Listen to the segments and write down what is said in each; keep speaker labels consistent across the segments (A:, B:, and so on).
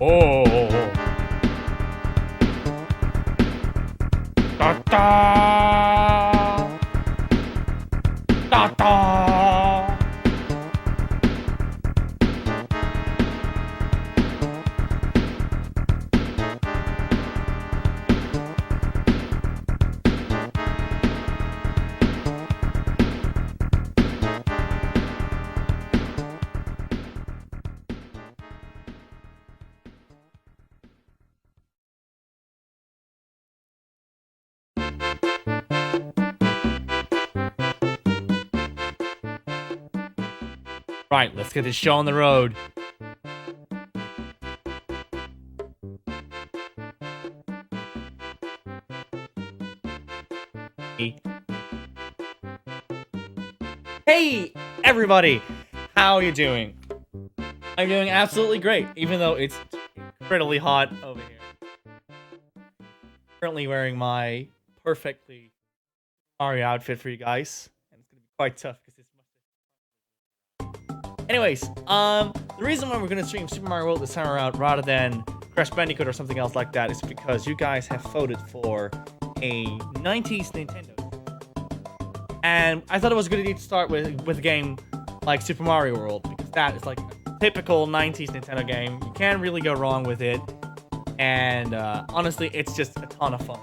A: Oh. Da da. Da da. Right, let's get this show on the road. Hey, everybody! How are you doing? I'm doing absolutely great, even though it's incredibly hot over here. Currently wearing my perfectly Mario outfit for you guys, and it's gonna be quite tough because it's. Anyways, the reason why we're gonna stream Super Mario World this time around rather than Crash Bandicoot or something else like that is because you guys have voted for a 90s Nintendo. And I thought it was a good idea to start with a game like Super Mario World, because that is like a typical 90s Nintendo game. You can't really go wrong with it. And honestly, it's just a ton of fun.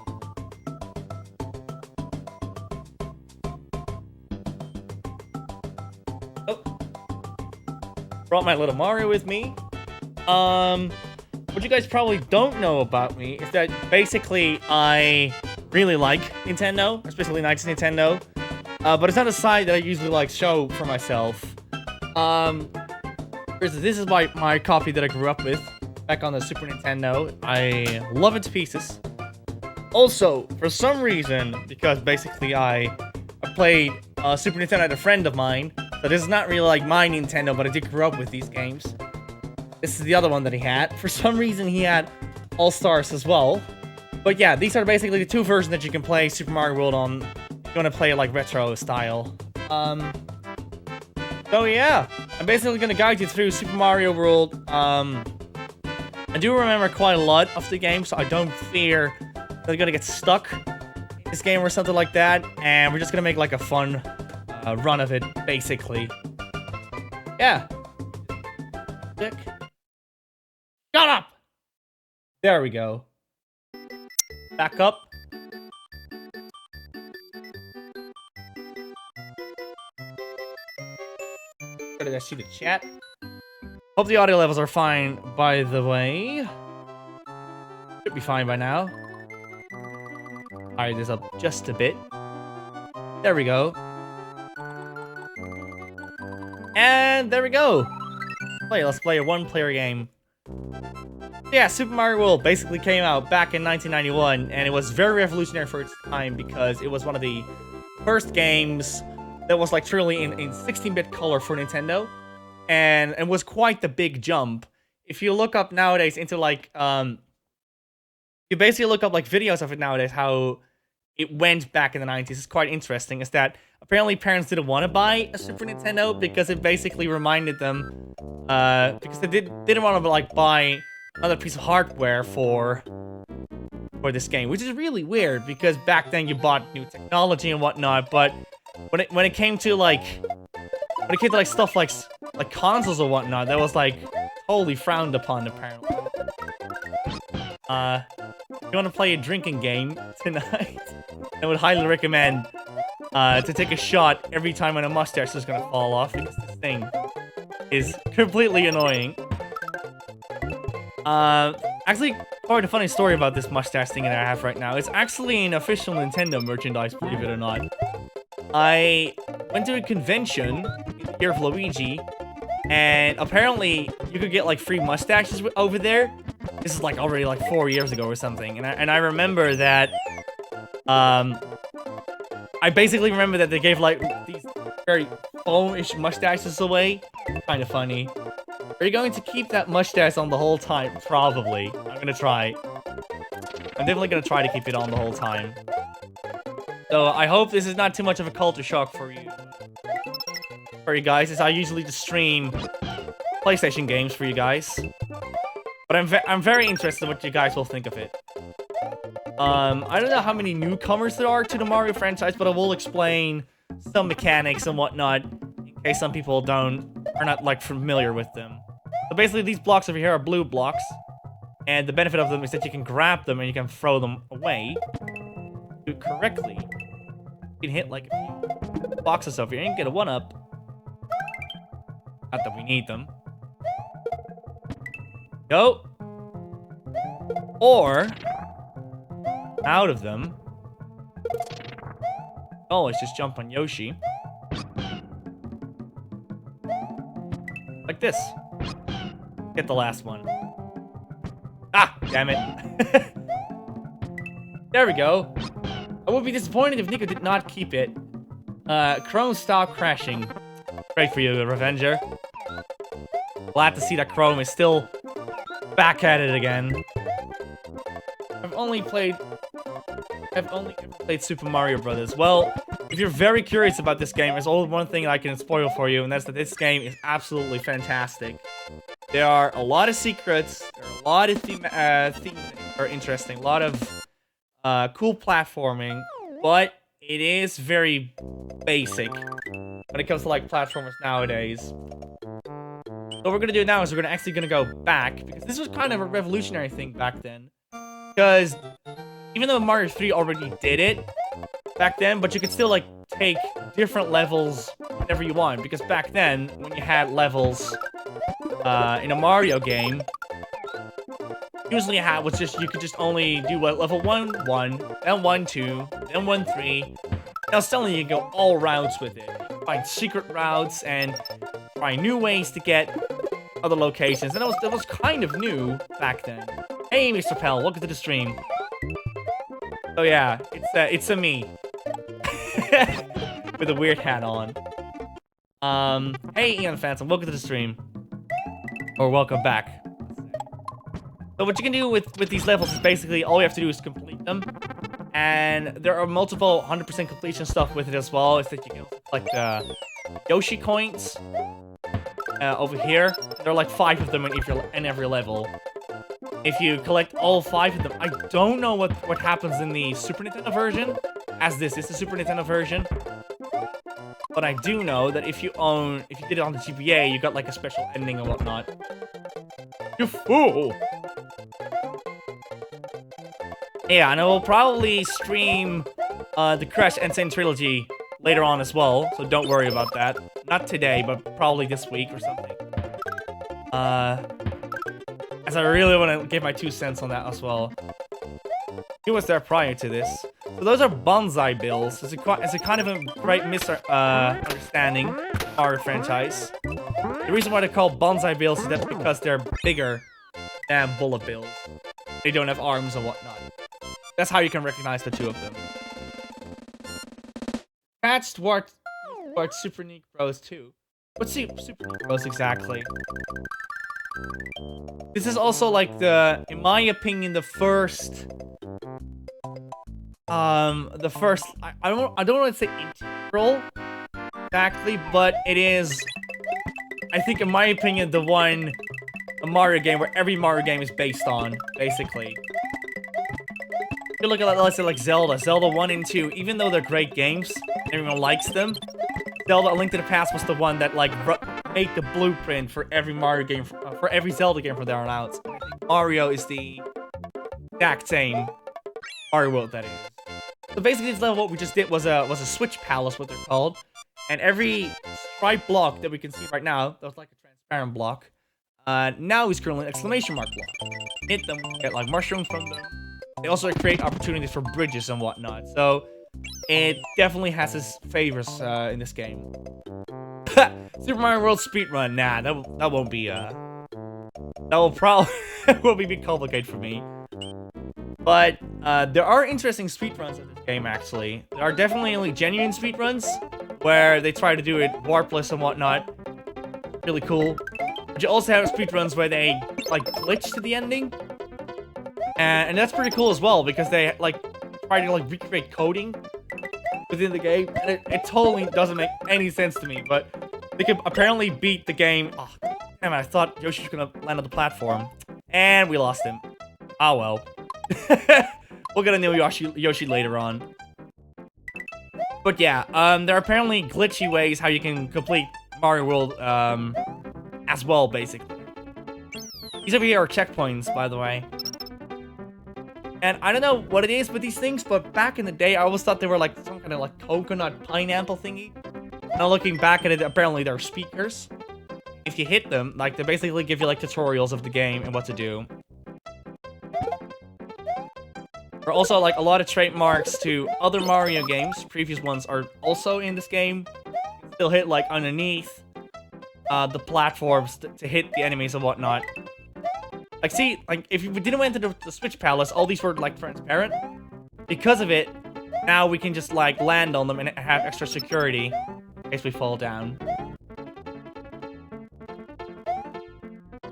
A: Brought my little Mario with me. What you guys probably don't know about me is that basically I really like Nintendo, especially 90s Nintendo. But it's not a side that I usually like show for myself. This is my copy that I grew up with back on the Super Nintendo. I love it to pieces. Also, for some reason, because basically I played Super Nintendo at a friend of mine. So this is not really like my Nintendo, but I did grow up with these games. This is the other one that he had. For some reason, he had All-Stars as well. But yeah, these are basically the two versions that you can play Super Mario World on. If you want to play it like retro style. So yeah, I'm basically going to guide you through Super Mario World. I do remember quite a lot of the game, so I don't fear that I'm going to get stuck in this game or something like that. And we're just going to make like a fun run of it, basically. Yeah. Dick. Shut up! There we go. Back up. Where did I see the chat? Hope the audio levels are fine, by the way. Should be fine by now. Alright, this up just a bit. There we go. And there we go. Let's play a one-player game. Yeah, Super Mario World basically came out back in 1991, and it was very revolutionary for its time because it was one of the first games that was like truly in 16-bit color for Nintendo, and it was quite the big jump. If you look up nowadays into like you basically look up like videos of it nowadays, how it went back in the 90s. It's quite interesting. Is that apparently parents didn't want to buy a Super Nintendo because it basically reminded them, because they didn't want to like buy another piece of hardware for this game, which is really weird because back then you bought new technology and whatnot, but when it came to like stuff like consoles or whatnot, that was like totally frowned upon apparently. If you want to play a drinking game tonight, I would highly recommend to take a shot every time when a mustache is gonna fall off, because this thing is completely annoying. Actually, quite a funny story about this mustache thing that I have right now. It's actually an official Nintendo merchandise, believe it or not. I went to a convention in the year of Luigi, and apparently you could get like free mustaches over there. This is like already like 4 years ago or something, and I remember that I basically remember that they gave like these very foam-ish mustaches away. Kind of funny. Are you going to keep that mustache on the whole time? Probably. I'm gonna try. I'm definitely gonna try to keep it on the whole time. So I hope this is not too much of a culture shock for you guys, as I usually just stream PlayStation games for you guys. But I'm very interested in what you guys will think of it. I don't know how many newcomers there are to the Mario franchise, but I will explain some mechanics and whatnot in case some people are not like familiar with them. So basically, these blocks over here are blue blocks, and the benefit of them is that you can grab them and you can throw them away. Do it correctly, you can hit like a few boxes over here and get a 1-up. Not that we need them. Go. Or out of them. Oh, let's just jump on Yoshi. Like this. Get the last one. Ah, damn it. There we go. I would be disappointed if Nico did not keep it. Chrome, stop crashing. Great for you, Revenger. Glad to see that Chrome is still back at it again. I've only ever played Super Mario Brothers. Well, if you're very curious about this game, there's only one thing I can spoil for you, and that's that this game is absolutely fantastic. There are a lot of secrets, there are a lot of themes that are interesting, a lot of cool platforming, but it is very basic when it comes to like platformers nowadays. So what we're gonna do now is we're actually gonna go back, because this was kind of a revolutionary thing back then. Because even though Mario 3 already did it back then, but you could still like take different levels whenever you want. Because back then, when you had levels in a Mario game, usually was just you could just only do what, level 1, 1, then 1, 2, then 1, 3. Now suddenly you can go all routes with it. You can find secret routes and try new ways to get other locations, and that was kind of new back then. Hey, Mr. Pell, welcome to the stream. So yeah, it's a me with a weird hat on. Hey, Ian Phantom, welcome to the stream, or welcome back. So what you can do with these levels is basically all you have to do is complete them, and there are multiple 100% completion stuff with it as well. Is that you can collect Yoshi coins. Over here, there are like 5 of them in every level. If you collect all 5 of them, I don't know what happens in the Super Nintendo version, as this is the Super Nintendo version. But I do know that if you did it on the GBA, you got like a special ending and whatnot. You fool! Yeah, and I will probably stream the Crash Insane Trilogy later on as well, so don't worry about that. Not today, but probably this week or something. As I really want to give my 2 cents on that as well. Who was there prior to this? So those are bonsai bills. It's a kind of a great misunderstanding of our franchise. The reason why they're called bonsai bills is that because they're bigger than bullet bills. They don't have arms and whatnot. That's how you can recognize the 2 of them. Catched what But Super Neat Bros too. What's Super Neat Bros exactly? This is also like in my opinion, the first. I don't want to say integral exactly, but it is. I think, in my opinion, a Mario game where every Mario game is based on, basically. If you look at, let's say, like Zelda 1 and 2, even though they're great games, and everyone likes them, Zelda: A Link to the Past was the one that, like, made the blueprint for every Mario game, for every Zelda game from there on out. I think Mario is the exact same Mario World that is. So basically, this level, what we just did was a switch palace, what they're called, and every stripe block that we can see right now, that was like a transparent block, now is currently an exclamation mark block. Hit them, get like mushrooms from them. They also create opportunities for bridges and whatnot, so it definitely has its favors in this game. Super Mario World speedrun, nah, that won't be that will probably will be complicated for me. But there are interesting speedruns in this game, actually. There are definitely only genuine speedruns, where they try to do it warpless and whatnot. Really cool. But you also have speedruns where they, like, glitch to the ending. And that's pretty cool as well, because they, like, try to, like, recreate coding within the game. And it totally doesn't make any sense to me, but they can apparently beat the game. Oh, damn it, I thought Yoshi was gonna land on the platform. And we lost him. Oh well. We'll get a new Yoshi later on. But yeah, there are apparently glitchy ways how you can complete Mario World as well, basically. These over here are checkpoints, by the way. And I don't know what it is with these things, but back in the day, I always thought they were like some kind of like coconut pineapple thingy. Now looking back at it, apparently they're speakers. If you hit them, like, they basically give you like tutorials of the game and what to do. There are also, like, a lot of trademarks to other Mario games. Previous ones are also in this game. They'll hit, like, underneath the platforms to hit the enemies and whatnot. Like, see, like, if we didn't went to the Switch Palace, all these were, like, transparent. Because of it, now we can just, like, land on them and have extra security in case we fall down.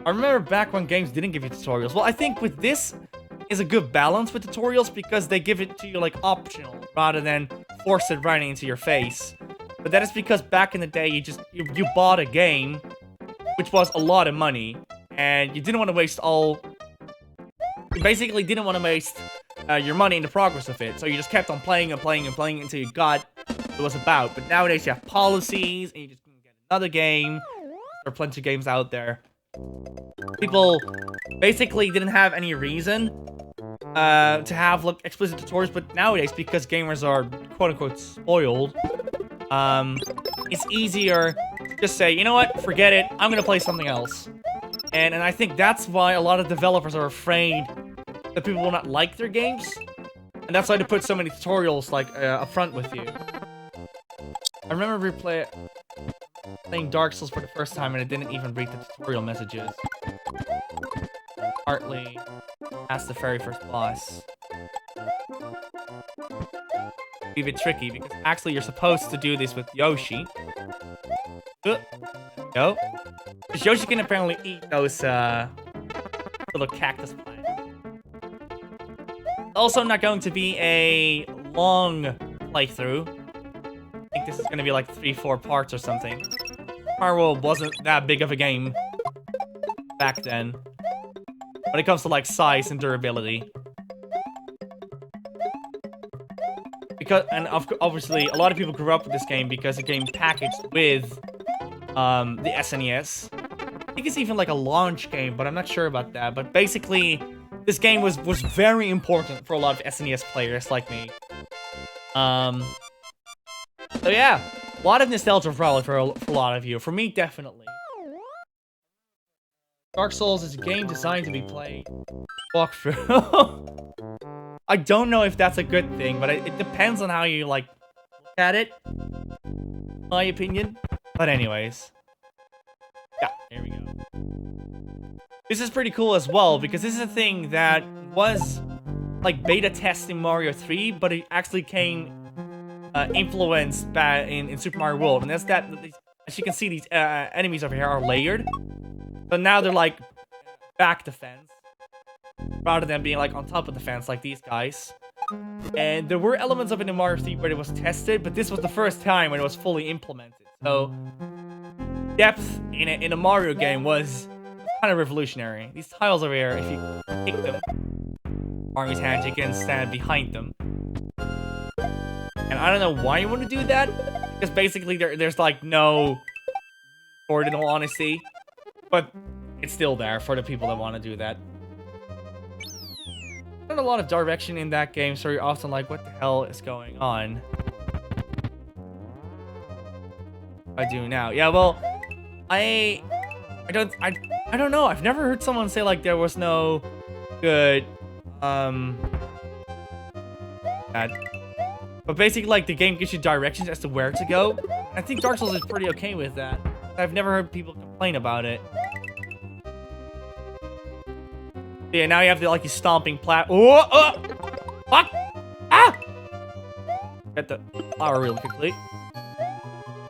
A: I remember back when games didn't give you tutorials. Well, I think with this is a good balance with tutorials, because they give it to you, like, optional rather than force it right into your face. But that is because back in the day, you bought a game, which was a lot of money, and you didn't want to waste you basically didn't want to waste your money in the progress of it, so you just kept on playing and playing and playing until you got what it was about. But nowadays you have policies, and you just can get another game. There are plenty of games out there. People basically didn't have any reason to have, like, explicit tutorials, but nowadays, because gamers are quote-unquote spoiled, it's easier to just say, you know what, forget it, I'm gonna play something else. And I think that's why a lot of developers are afraid that people will not like their games, and that's why they put so many tutorials, like, up front with you. I remember playing Dark Souls for the first time, and it didn't even read the tutorial messages. Partly as the very first boss. Be a bit tricky, because actually you're supposed to do this with Yoshi. Go. Because Yoshi can apparently eat those little cactus plants. Also not going to be a long playthrough. I think this is going to be like 3-4 parts or something. Mario World wasn't that big of a game back then, when it comes to, like, size and durability. And obviously, a lot of people grew up with this game because it came packaged with the SNES. I think it's even like a launch game, but I'm not sure about that. But basically, this game was very important for a lot of SNES players like me. So yeah, a lot of nostalgia probably for a lot of you. For me, definitely. Dark Souls is a game designed to be played walkthrough. I don't know if that's a good thing, but it depends on how you, like, look at it, in my opinion. But anyways. Yeah, here we go. This is pretty cool as well, because this is a thing that was, like, beta testing Mario 3, but it actually came influenced in Super Mario World, and that's that. As you can see, these enemies over here are layered, but now they're like back the fence rather than being like on top of the fence like these guys. And there were elements of it in Mario 3 where it was tested, but this was the first time when it was fully implemented. So depth in a Mario game was kind of revolutionary. These tiles over here, if you kick them, Mario's hands, you can stand behind them. And I don't know why you want to do that, because basically there's like no ordinal honesty, but it's still there for the people that want to do that. There's a lot of direction in that game, so you're often like, what the hell is going on? I do now. Yeah, well, I don't know. I've never heard someone say like there was no good but basically like the game gives you directions as to where to go. I think Dark Souls is pretty okay with that. I've never heard people complain about it. Yeah, now you have to like stomping fuck! Ah! Get the flower real quickly.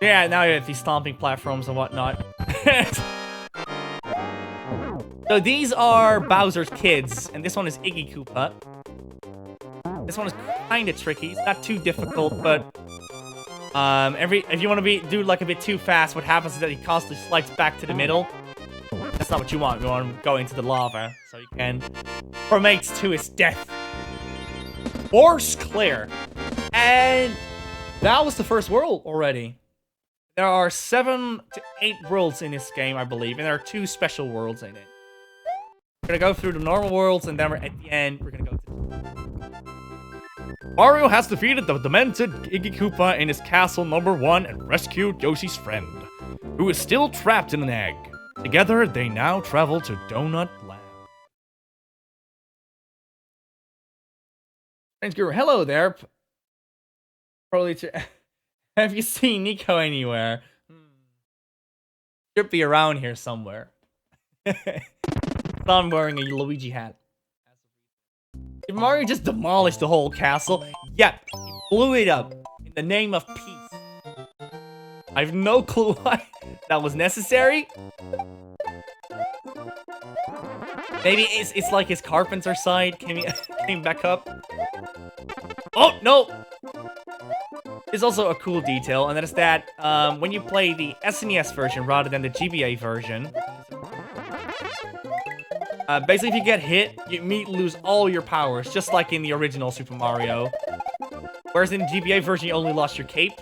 A: Yeah, now you have these stomping platforms and whatnot. So these are Bowser's kids, and this one is Iggy Koopa. This one is kind of tricky. It's not too difficult, but if you want to do like a bit too fast, what happens is that he constantly slides back to the middle. That's not what you want. You want him to go into the lava, so you can formates to his death. Force clear, and that was the first world already. There are 7 to 8 worlds in this game, I believe, and there are 2 special worlds in it. We're gonna go through the normal worlds, and then at the end, we're gonna go to... Mario has defeated the demented Iggy Koopa in his castle number 1 and rescued Yoshi's friend, who is still trapped in an egg. Together, they now travel to Donut Land. Thanks, Guru. Hello there. Probably have you seen Nico anywhere? Should be around here somewhere. I'm wearing a Luigi hat. Did Mario just demolish the whole castle? Yep, he blew it up in the name of peace. I have no clue why that was necessary. Maybe it's like his carpenter side came back up. Oh, no! There's also a cool detail, and that is that when you play the SNES version rather than the GBA version, basically if you get hit, you immediately lose all your powers, just like in the original Super Mario. Whereas in the GBA version, you only lost your cape.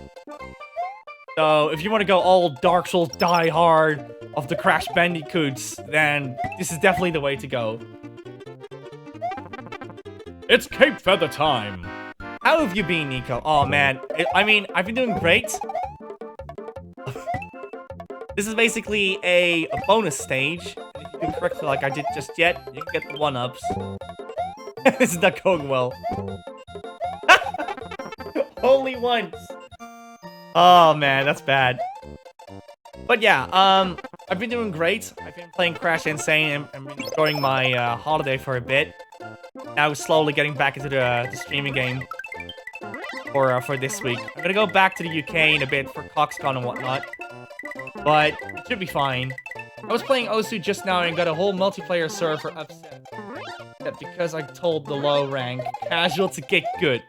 A: So if you want to go all Dark Souls Die Hard of the Crash Bandicoots, then this is definitely the way to go. It's Cape Feather time! How have you been, Nico? Oh man, I mean, I've been doing great. This is basically a bonus stage. If you do it correctly like I did just yet, you can get the 1-ups. This is not going well. Only once. Oh man, that's bad. But yeah, I've been doing great. I've been playing Crash Insane and enjoying my holiday for a bit. Now slowly getting back into the streaming game for this week. I'm gonna go back to the UK in a bit for CoxCon and whatnot, but it should be fine. I was playing Osu just now and got a whole multiplayer server upset because I told the low rank casual to get good.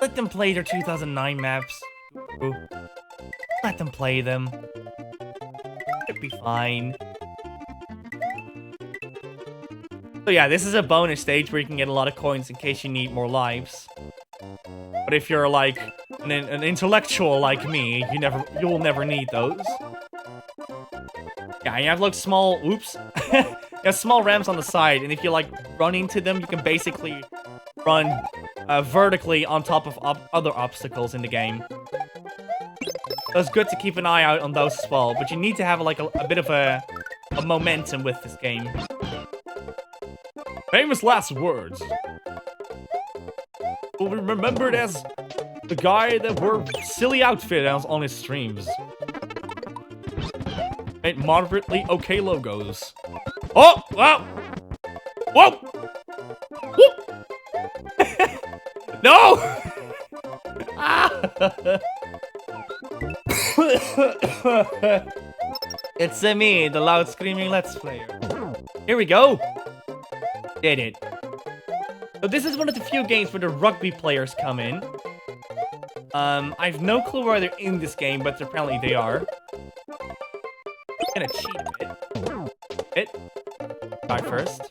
A: Let them play their 2009 maps. Ooh. Let them play them. It'll be fine. So yeah, this is a bonus stage where you can get a lot of coins in case you need more lives. But if you're like an intellectual like me, you will never need those. Yeah, you have like small oops. You have small ramps on the side, and if you like run into them, you can basically run vertically on top of other obstacles in the game. So it's good to keep an eye out on those as well, but you need to have like a bit of a momentum with this game. Famous last words. Will be remembered as the guy that wore silly outfit on his streams. Made moderately okay logos. Oh! Wow! Whoa! Whoop! No! It's me, the loud screaming Let's Player. Here we go. Did it. So this is one of the few games where the rugby players come in. I have no clue why they're in this game, but apparently they are. I'm gonna cheat a bit. Die first.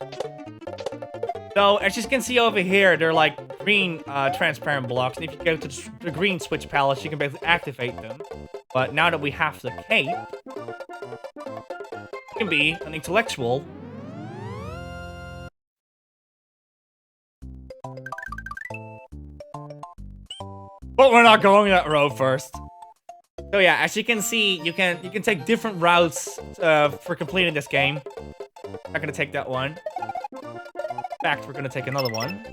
A: So, as you can see over here, they're like green transparent blocks. And if you go to the green switch palace, you can basically activate them. But now that we have the cape, you can be an intellectual. But we're not going that road first. So yeah, as you can see, you can take different routes for completing this game. Not gonna take that one. In fact, we're gonna take another one.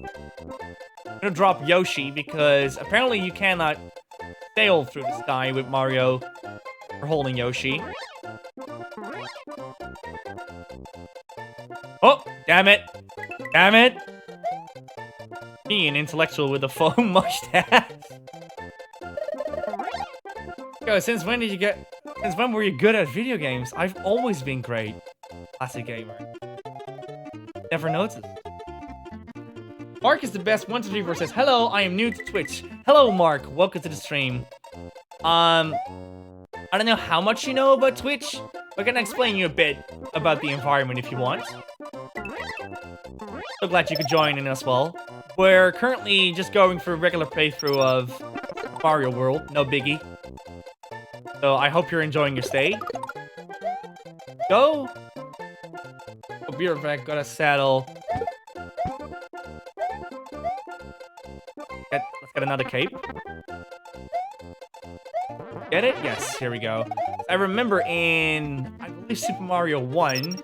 A: I'm gonna drop Yoshi because apparently you cannot sail through the sky with Mario or holding Yoshi. Oh, damn it! Damn it! Me, an intellectual with a foam mustache. Yo, since when were you good at video games? I've always been great. Classic gamer. Never noticed. Mark is the best. 123 says, hello, I am new to Twitch. Hello, Mark. Welcome to the stream. I don't know how much you know about Twitch. We're gonna explain you a bit about the environment if you want. So glad you could join in as well. We're currently just going through a regular playthrough of Mario World. No biggie. So I hope you're enjoying your stay. Go. Oh, be right back. Got a saddle. Let's get another cape. Get it? Yes, here we go. I remember in, I believe, Super Mario 1,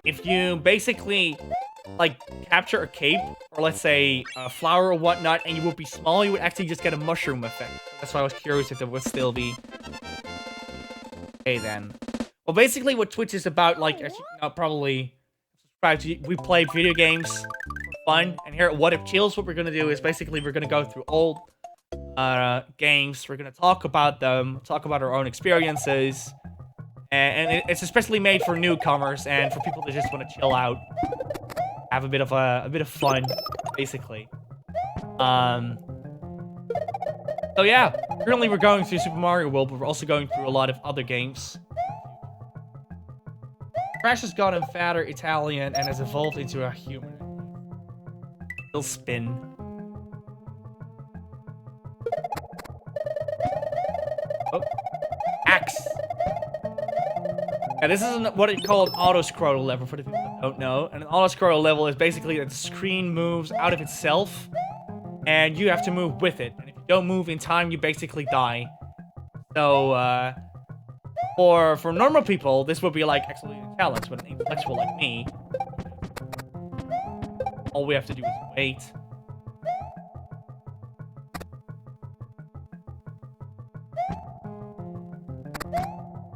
A: if you basically, like, capture a cape, or let's say a flower or whatnot, and you would be small, you would actually just get a mushroom effect. That's why I was curious if there would still be. Okay, then. Well, basically what Twitch is about, like, as you know, probably subscribe to, we play video games for fun, and here at WhaddupChills, what we're gonna do is basically we're gonna go through old games. We're gonna talk about them, talk about our own experiences, and it's especially made for newcomers and for people that just want to chill out, have a bit of fun, basically. So yeah, currently we're going through Super Mario World, but we're also going through a lot of other games. Crash has gotten fatter, Italian, and has evolved into a human. He'll spin. Oh. Axe. Yeah, this is what it called auto-scroll level for the people that don't know. And an auto-scroll level is basically that the screen moves out of itself, and you have to move with it. And if you don't move in time, you basically die. So, for normal people, this would be like actually a challenge, but an intellectual like me, all we have to do is wait.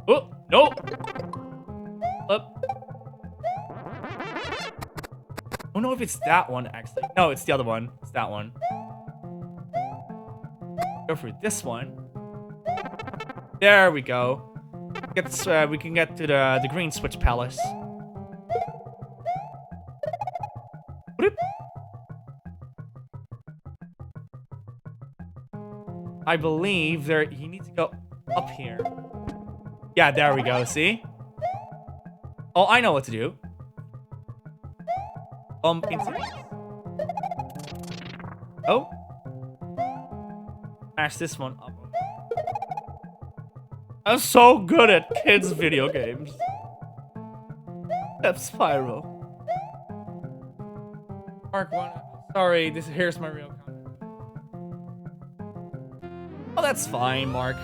A: Oh, no! Up. I don't know if it's that one, actually. No, it's the other one. It's that one. Go for this one. There we go. We can get to the green switch palace. I believe you need to go up here. Yeah, there we go, see? Oh, I know what to do. Bump into these. Oh. Smash this one up. I'm so good at kids' video games. Step spiral. Mark 1. Sorry, here's my real comment. Oh, that's fine, Mark.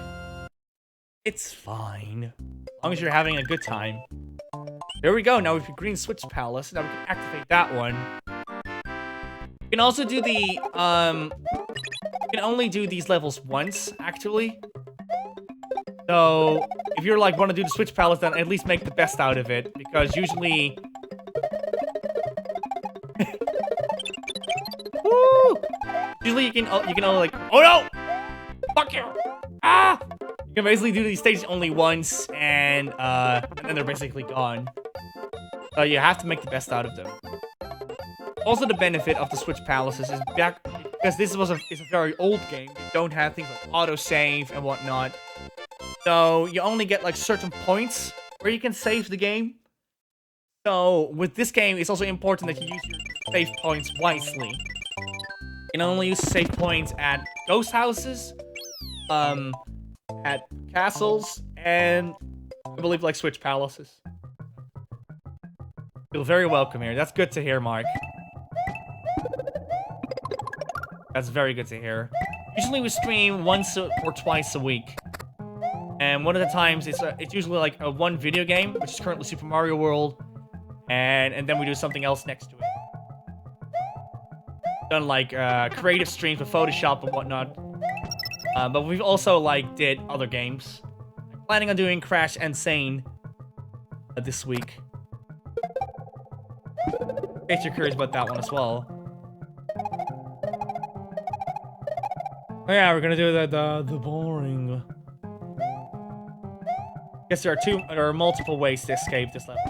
A: It's fine. As long as you're having a good time. There we go. Now we have green switch palace. Now we can activate that one. You can also do the, you can only do these levels once, actually. So, if you're like, want to do the switch palace, then at least make the best out of it. Because usually... Woo! Usually you can only like... Oh no! Fuck you! Ah! You can basically do these stages only once, and then they're basically gone. So you have to make the best out of them. Also, the benefit of the Switch Palaces is because this is a very old game. You don't have things like autosave and whatnot. So you only get like certain points where you can save the game. So with this game, it's also important that you use your save points wisely. You can only use save points at ghost houses, at castles, and I believe like Switch Palaces. Feel very welcome here. That's good to hear, Mark. That's very good to hear. Usually we stream once or twice a week. And one of the times it's usually like a one video game, which is currently Super Mario World, and then we do something else next to it. Done like creative streams with Photoshop and whatnot. But we've also like did other games. I'm planning on doing Crash and Sane this week. In case you're curious about that one as well. Oh yeah, we're gonna do the boring. Guess there are multiple ways to escape this level.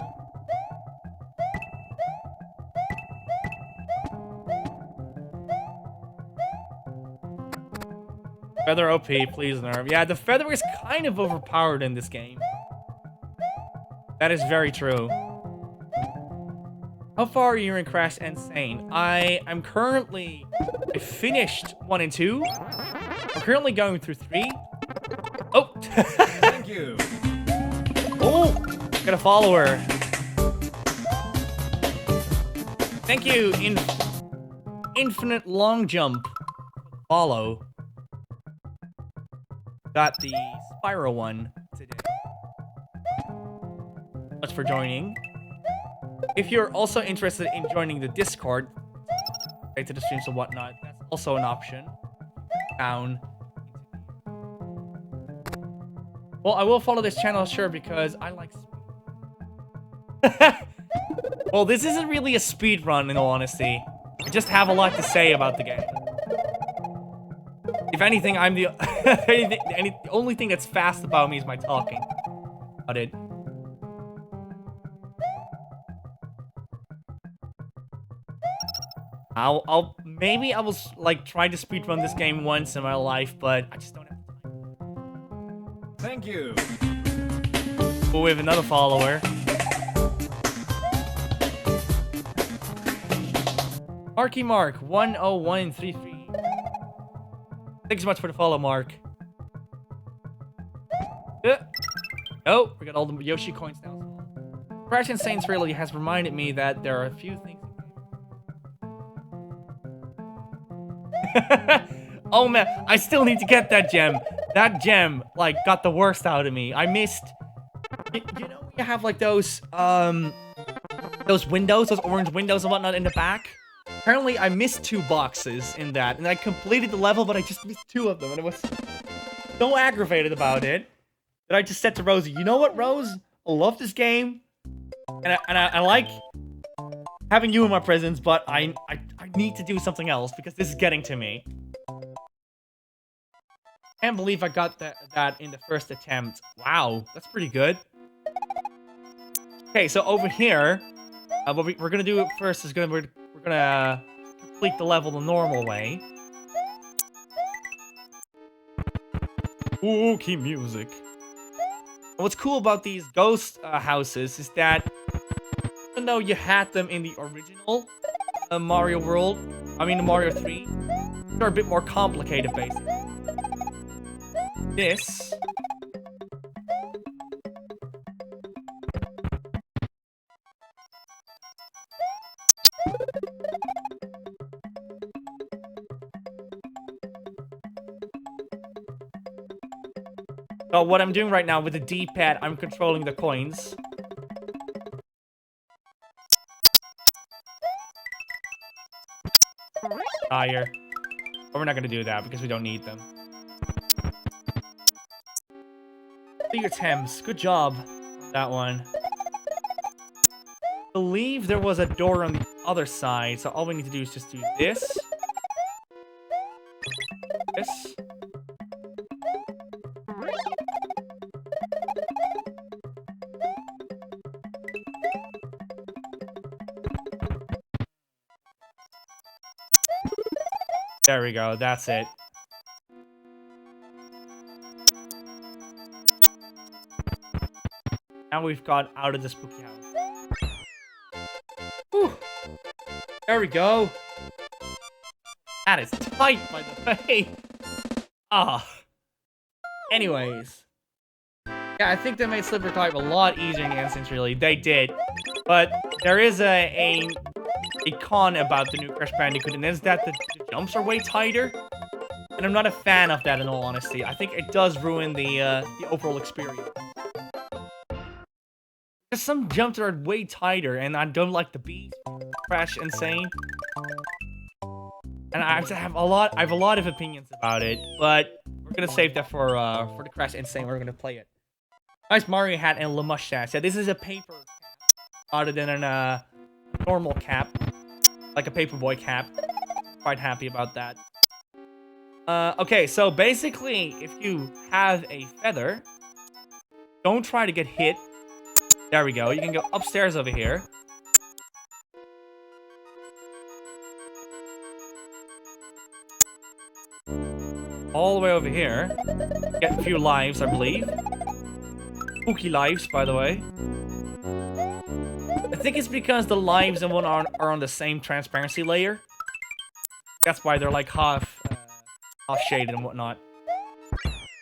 A: Feather OP, please nerf. Yeah, the feather is kind of overpowered in this game. That is very true. How far are you in Crash and Sane? I'm currently... I finished 1 and 2. I'm currently going through 3. Oh!
B: Thank you.
A: Oh! Got a follower. Thank you, Infinite Long Jump. Follow. Got the Spyro one today. Thanks for joining. If you're also interested in joining the Discord, right to the streams and whatnot, that's also an option. Down. Well, I will follow this channel, sure, because I like speed. Well, this isn't really a speed run, in all honesty. I just have a lot to say about the game. If anything, I'm the only thing that's fast about me is my talking about it. Maybe I will like try to speedrun this game once in my life, but I just don't have time.
B: Thank you.
A: Oh, we have another follower. Marky Mark 10133. Thanks so much for the follow, Mark. Oh, we got all the Yoshi coins now. Crash and Saints really has reminded me that there are a few things. Oh man, I still need to get that gem. That gem, like, got the worst out of me. I missed... You know when you have, like, those windows, those orange windows and whatnot in the back? Apparently, I missed 2 boxes in that, and I completed the level, but I just missed 2 of them, and I was so aggravated about it that I just said to Rosie, you know what, Rose? I love this game, and I like having you in my presence, but I need to do something else because this is getting to me. Can't believe I got that in the first attempt. Wow, that's pretty good. Okay, so over here, what we're gonna do first is we're gonna complete the level the normal way. Ooh, key music. What's cool about these ghost houses is that even though you had them in the original Mario World, I mean Mario 3, they're a bit more complicated, basically. This... So what I'm doing right now with the D-pad, I'm controlling the coins. Attire. But we're not gonna do that because we don't need them. Your attempts. Good job on that one. I believe there was a door on the other side, so all we need to do is just do this. This. There we go, that's it. Now we've got out of the spooky house. Whew. There we go. That is tight, by the way. Ah. Anyways. Yeah, I think they made Slippery Type a lot easier in the instance, really. They did. But there is a con about the new Crash Bandicoot, and is that the jumps are way tighter. And I'm not a fan of that, in all honesty. I think it does ruin the overall experience. There's some jumps that are way tighter, and I don't like the beat. Crash Insane. And I have a lot of opinions about it, but we're gonna save that for the Crash Insane. We're gonna play it. Nice Mario hat and La Mustache. Yeah, this is a paper cap rather than a normal cap, like a paperboy cap. Quite happy about that. Okay, so basically, if you have a feather, don't try to get hit. There we go. You can go upstairs over here. All the way over here. Get a few lives, I believe. Spooky lives, by the way. I think it's because the lives and one are on the same transparency layer. That's why they're like half shaded and whatnot.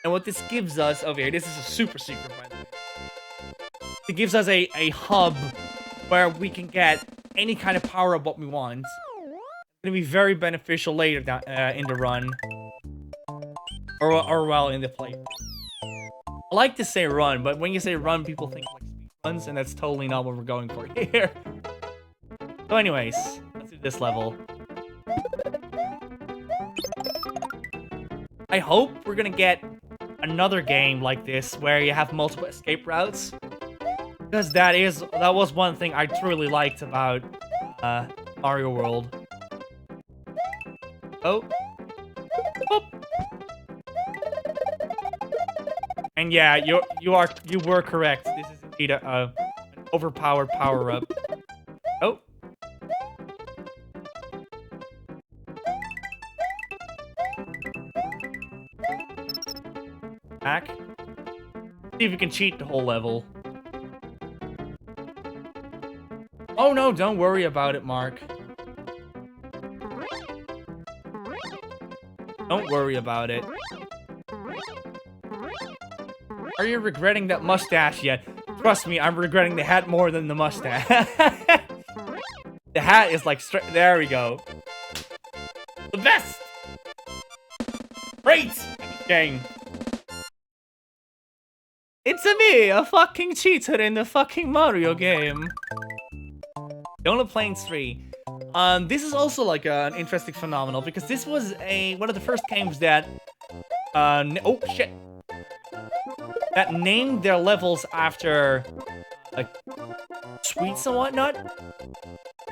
A: And what this gives us over here, this is a super secret, by the way. It gives us a hub where we can get any kind of power up what we want. It's gonna be very beneficial later down, in the run. Or well, in the play. I like to say run, but when you say run, people think like speed runs, and that's totally not what we're going for here. So anyways, let's do this level. I hope we're gonna get another game like this where you have multiple escape routes. Because that was one thing I truly liked about Mario World. Oh. Boop. And yeah, you were correct. This is indeed an overpowered power-up. Oh. Back. See if you can cheat the whole level. Oh no, don't worry about it, Mark. Don't worry about it. Are you regretting that mustache yet? Trust me, I'm regretting the hat more than the mustache. The hat is like straight. There we go. The best! Great! Gang. It's me, a fucking cheater in the fucking Mario game. Donut Plains 3. This is also like an interesting phenomenon because this was one of the first games that oh shit, that named their levels after like sweets and whatnot,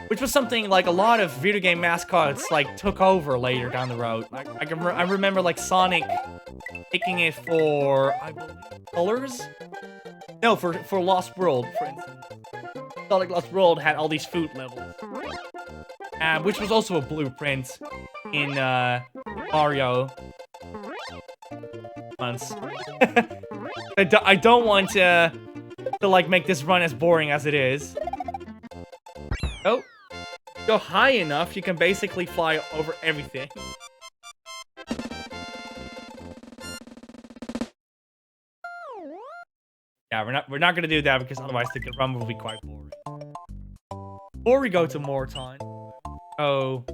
A: which was something like a lot of video game mascots like took over later down the road. I remember like Sonic taking it for, I believe, Colors. No, for Lost World, for instance. Sonic Lost World had all these food levels, which was also a blueprint in Mario. Once. I don't want to like make this run as boring as it is. Oh, go high enough, you can basically fly over everything. Yeah, we're not gonna do that because otherwise the run will be quite boring. Before we go to more time. Oh.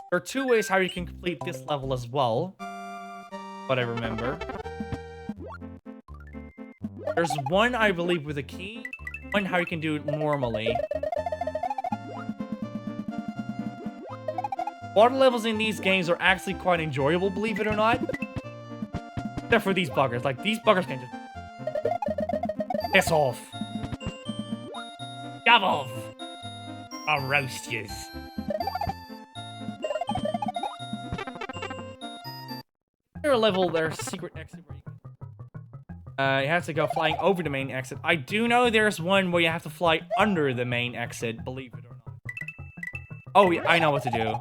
A: There are two ways how you can complete this level as well. What I remember. There's one, I believe, with a key. One how you can do it normally. Water levels in these games are actually quite enjoyable, believe it or not. Except for these buggers. Like, these buggers can just piss off. Get off! I'll roast yous. Is there a level there's secret exit where you can... You have to go flying over the main exit. I do know there's one where you have to fly under the main exit, believe it or not. Oh, yeah, I know what to do.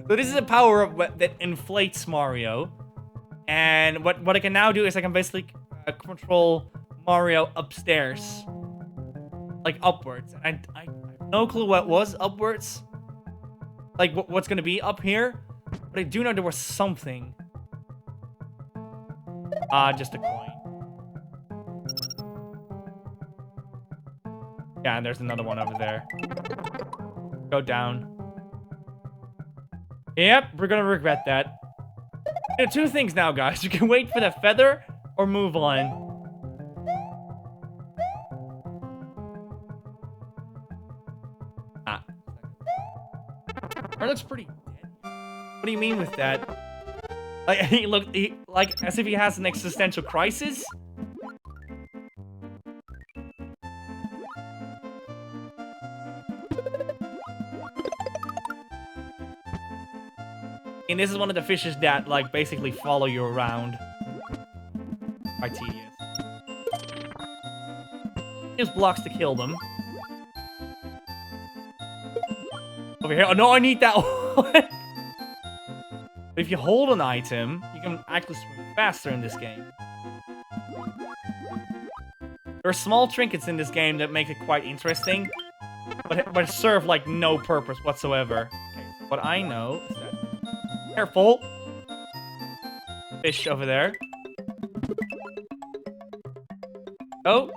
A: So this is a power-up that inflates Mario. And what I can now do is I can basically control Mario upstairs. Like, upwards. And I have no clue what was upwards. Like, what's gonna be up here. But I do know there was something. Just a coin. Yeah, and there's another one over there. Go down. Yep, we're gonna regret that. You know, two things now, guys. You can wait for the feather or move on. That looks pretty dead. What do you mean with that? Like, he like as if he has an existential crisis? And this is one of the fishes that, like, basically follow you around. Quite tedious. Use blocks to kill them. Over here. Oh, no, I need that one. But if you hold an item, you can actually swim faster in this game. There are small trinkets in this game that make it quite interesting, but serve, like, no purpose whatsoever. Okay, so what I know is that... Careful! Fish over there. Oh!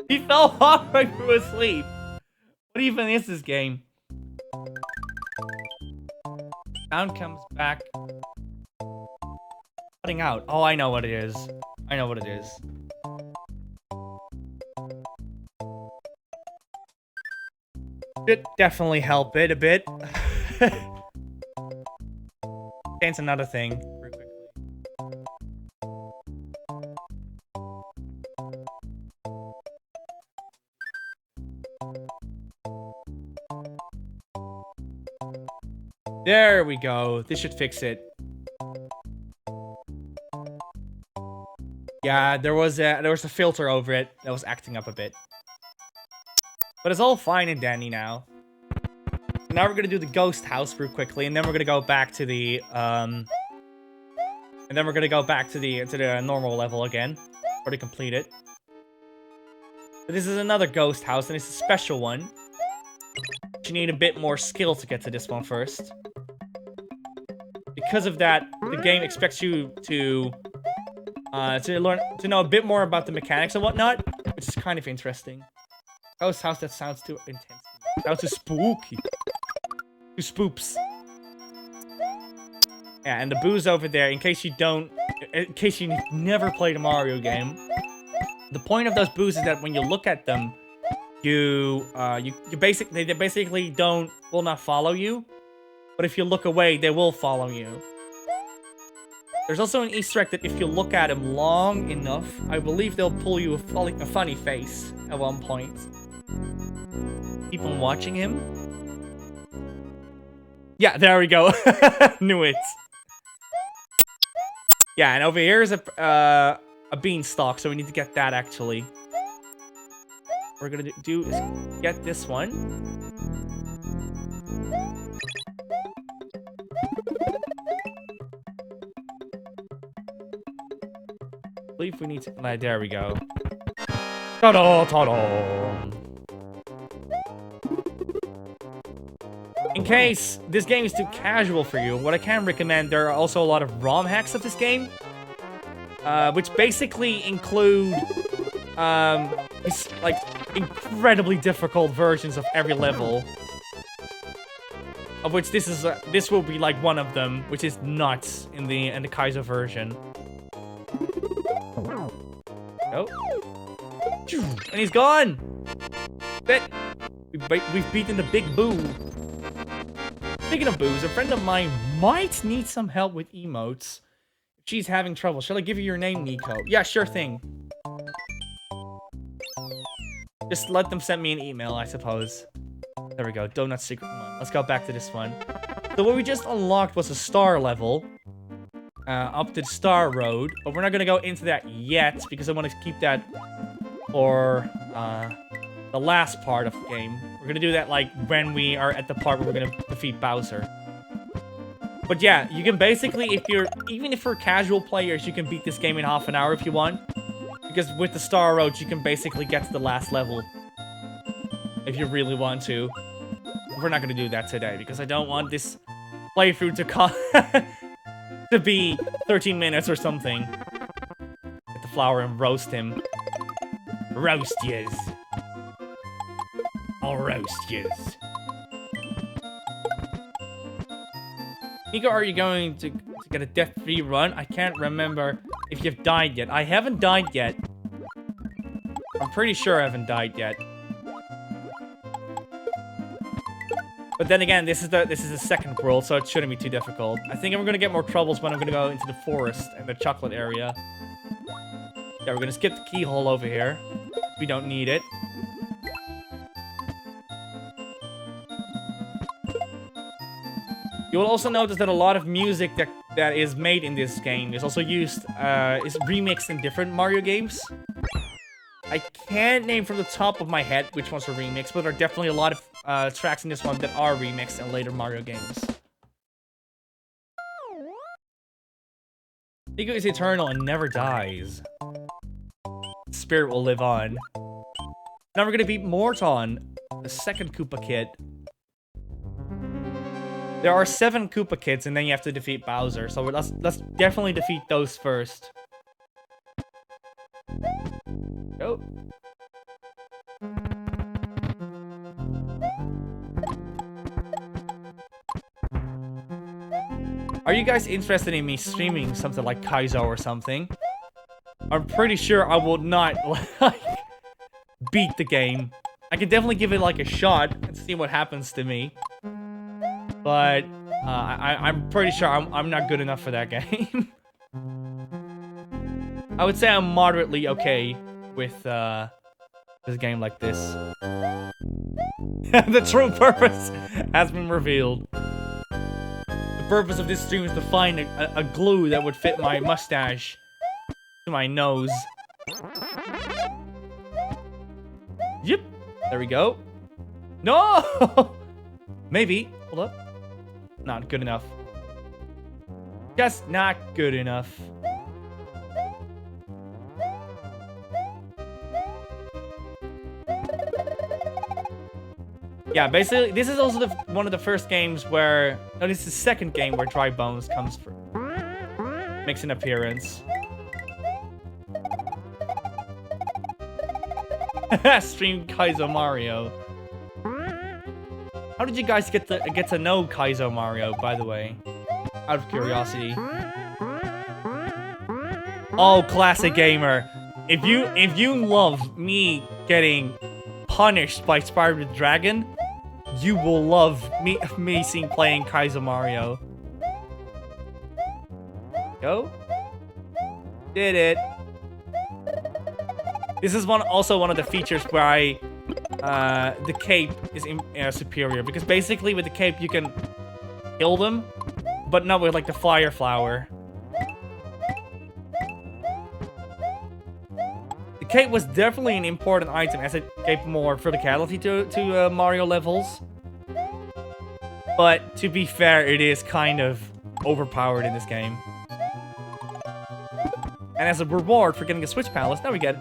A: He fell halfway through asleep! What even is this game? Sound comes back. Cutting out. Oh, I know what it is. I know what it is. Should definitely help it a bit. Change another thing. Real quickly. There we go. This should fix it. Yeah, there was a filter over it that was acting up a bit. But it's all fine and dandy now. Now we're gonna do the ghost house real quickly, and then we're gonna go back to the normal level again, or to complete it. But this is another ghost house, and it's a special one. You need a bit more skill to get to this one first. Because of that, the game expects you to know a bit more about the mechanics and whatnot, which is kind of interesting. Ghost house, that sounds too intense. Sounds too spooky. Too spoops. Yeah, and the booze over there, in case you never played a Mario game, the point of those boos is that when you look at them, they basically will not follow you, but if you look away, they will follow you. There's also an Easter egg that if you look at them long enough, I believe they'll pull you a funny face at one point. Keep on watching him. Yeah, there we go. Knew it. Yeah, and over here is a beanstalk, so we need to get that actually. What we're gonna do is get this one. I believe we need to. There we go. Ta-da! Ta-da! In case this game is too casual for you, what I can recommend, there are also a lot of ROM hacks of this game, which basically include like incredibly difficult versions of every level. Of which this will be like one of them, which is nuts in the Kaiser version. Oh, and he's gone. We've beaten the big boo. Speaking of boos, a friend of mine might need some help with emotes. If she's having trouble, shall I give you your name, Nico? Yeah, sure thing. Just let them send me an email, I suppose. There we go, Donut Secret one. Let's go back to this one. So what we just unlocked was a star level. up to the Star Road, but we're not gonna go into that yet because I want to keep that for the last part of the game. We're gonna do that like when we are at the part where we're gonna defeat Bowser. But yeah, you can basically, even if you're casual players, you can beat this game in half an hour if you want. Because with the Star Road, you can basically get to the last level. If you really want to. We're not gonna do that today, because I don't want this playthrough to to be 13 minutes or something. Get the flower and roast him. Roast yous. I'll roast yous. Nico, are you going to get a death-free run? I can't remember if you've died yet. I haven't died yet. I'm pretty sure I haven't died yet. But then again, this is the second world, so it shouldn't be too difficult. I think I'm gonna get more troubles when I'm gonna go into the forest and the chocolate area. Yeah, we're gonna skip the keyhole over here. We don't need it. You will also notice that a lot of music that is made in this game is also used, is remixed in different Mario games. I can't name from the top of my head which ones are remixed, but there are definitely a lot of tracks in this one that are remixed in later Mario games. Nico is eternal and never dies. Spirit will live on. Now we're gonna beat Morton, the second Koopa Kid. There are 7 Koopa Kids, and then you have to defeat Bowser. So let's definitely defeat those first. Go. Are you guys interested in me streaming something like Kaizo or something? I'm pretty sure I will not like beat the game. I can definitely give it like a shot and see what happens to me. But I'm pretty sure I'm not good enough for that game. I would say I'm moderately okay with this game like this. The true purpose has been revealed. The purpose of this stream is to find a glue that would fit my mustache to my nose. Yep. There we go. No! Maybe. Hold up. Not good enough. Just not good enough. Yeah, basically, this is also one of the first games where... No, this is the second game where Dry Bones comes for... makes an appearance. Stream Kaizo Mario. How did you guys get to know Kaizo Mario, by the way? Out of curiosity. Oh, classic gamer. If you love me getting punished by Spyro the Dragon, you will love me seeing playing Kaizo Mario. Go. Did it. This is also one of the features where the cape is superior, because basically with the cape you can kill them, but not with like the fire flower. The cape was definitely an important item as it gave more verticality to Mario levels. But to be fair, it is kind of overpowered in this game. And as a reward for getting a Switch Palace, now we get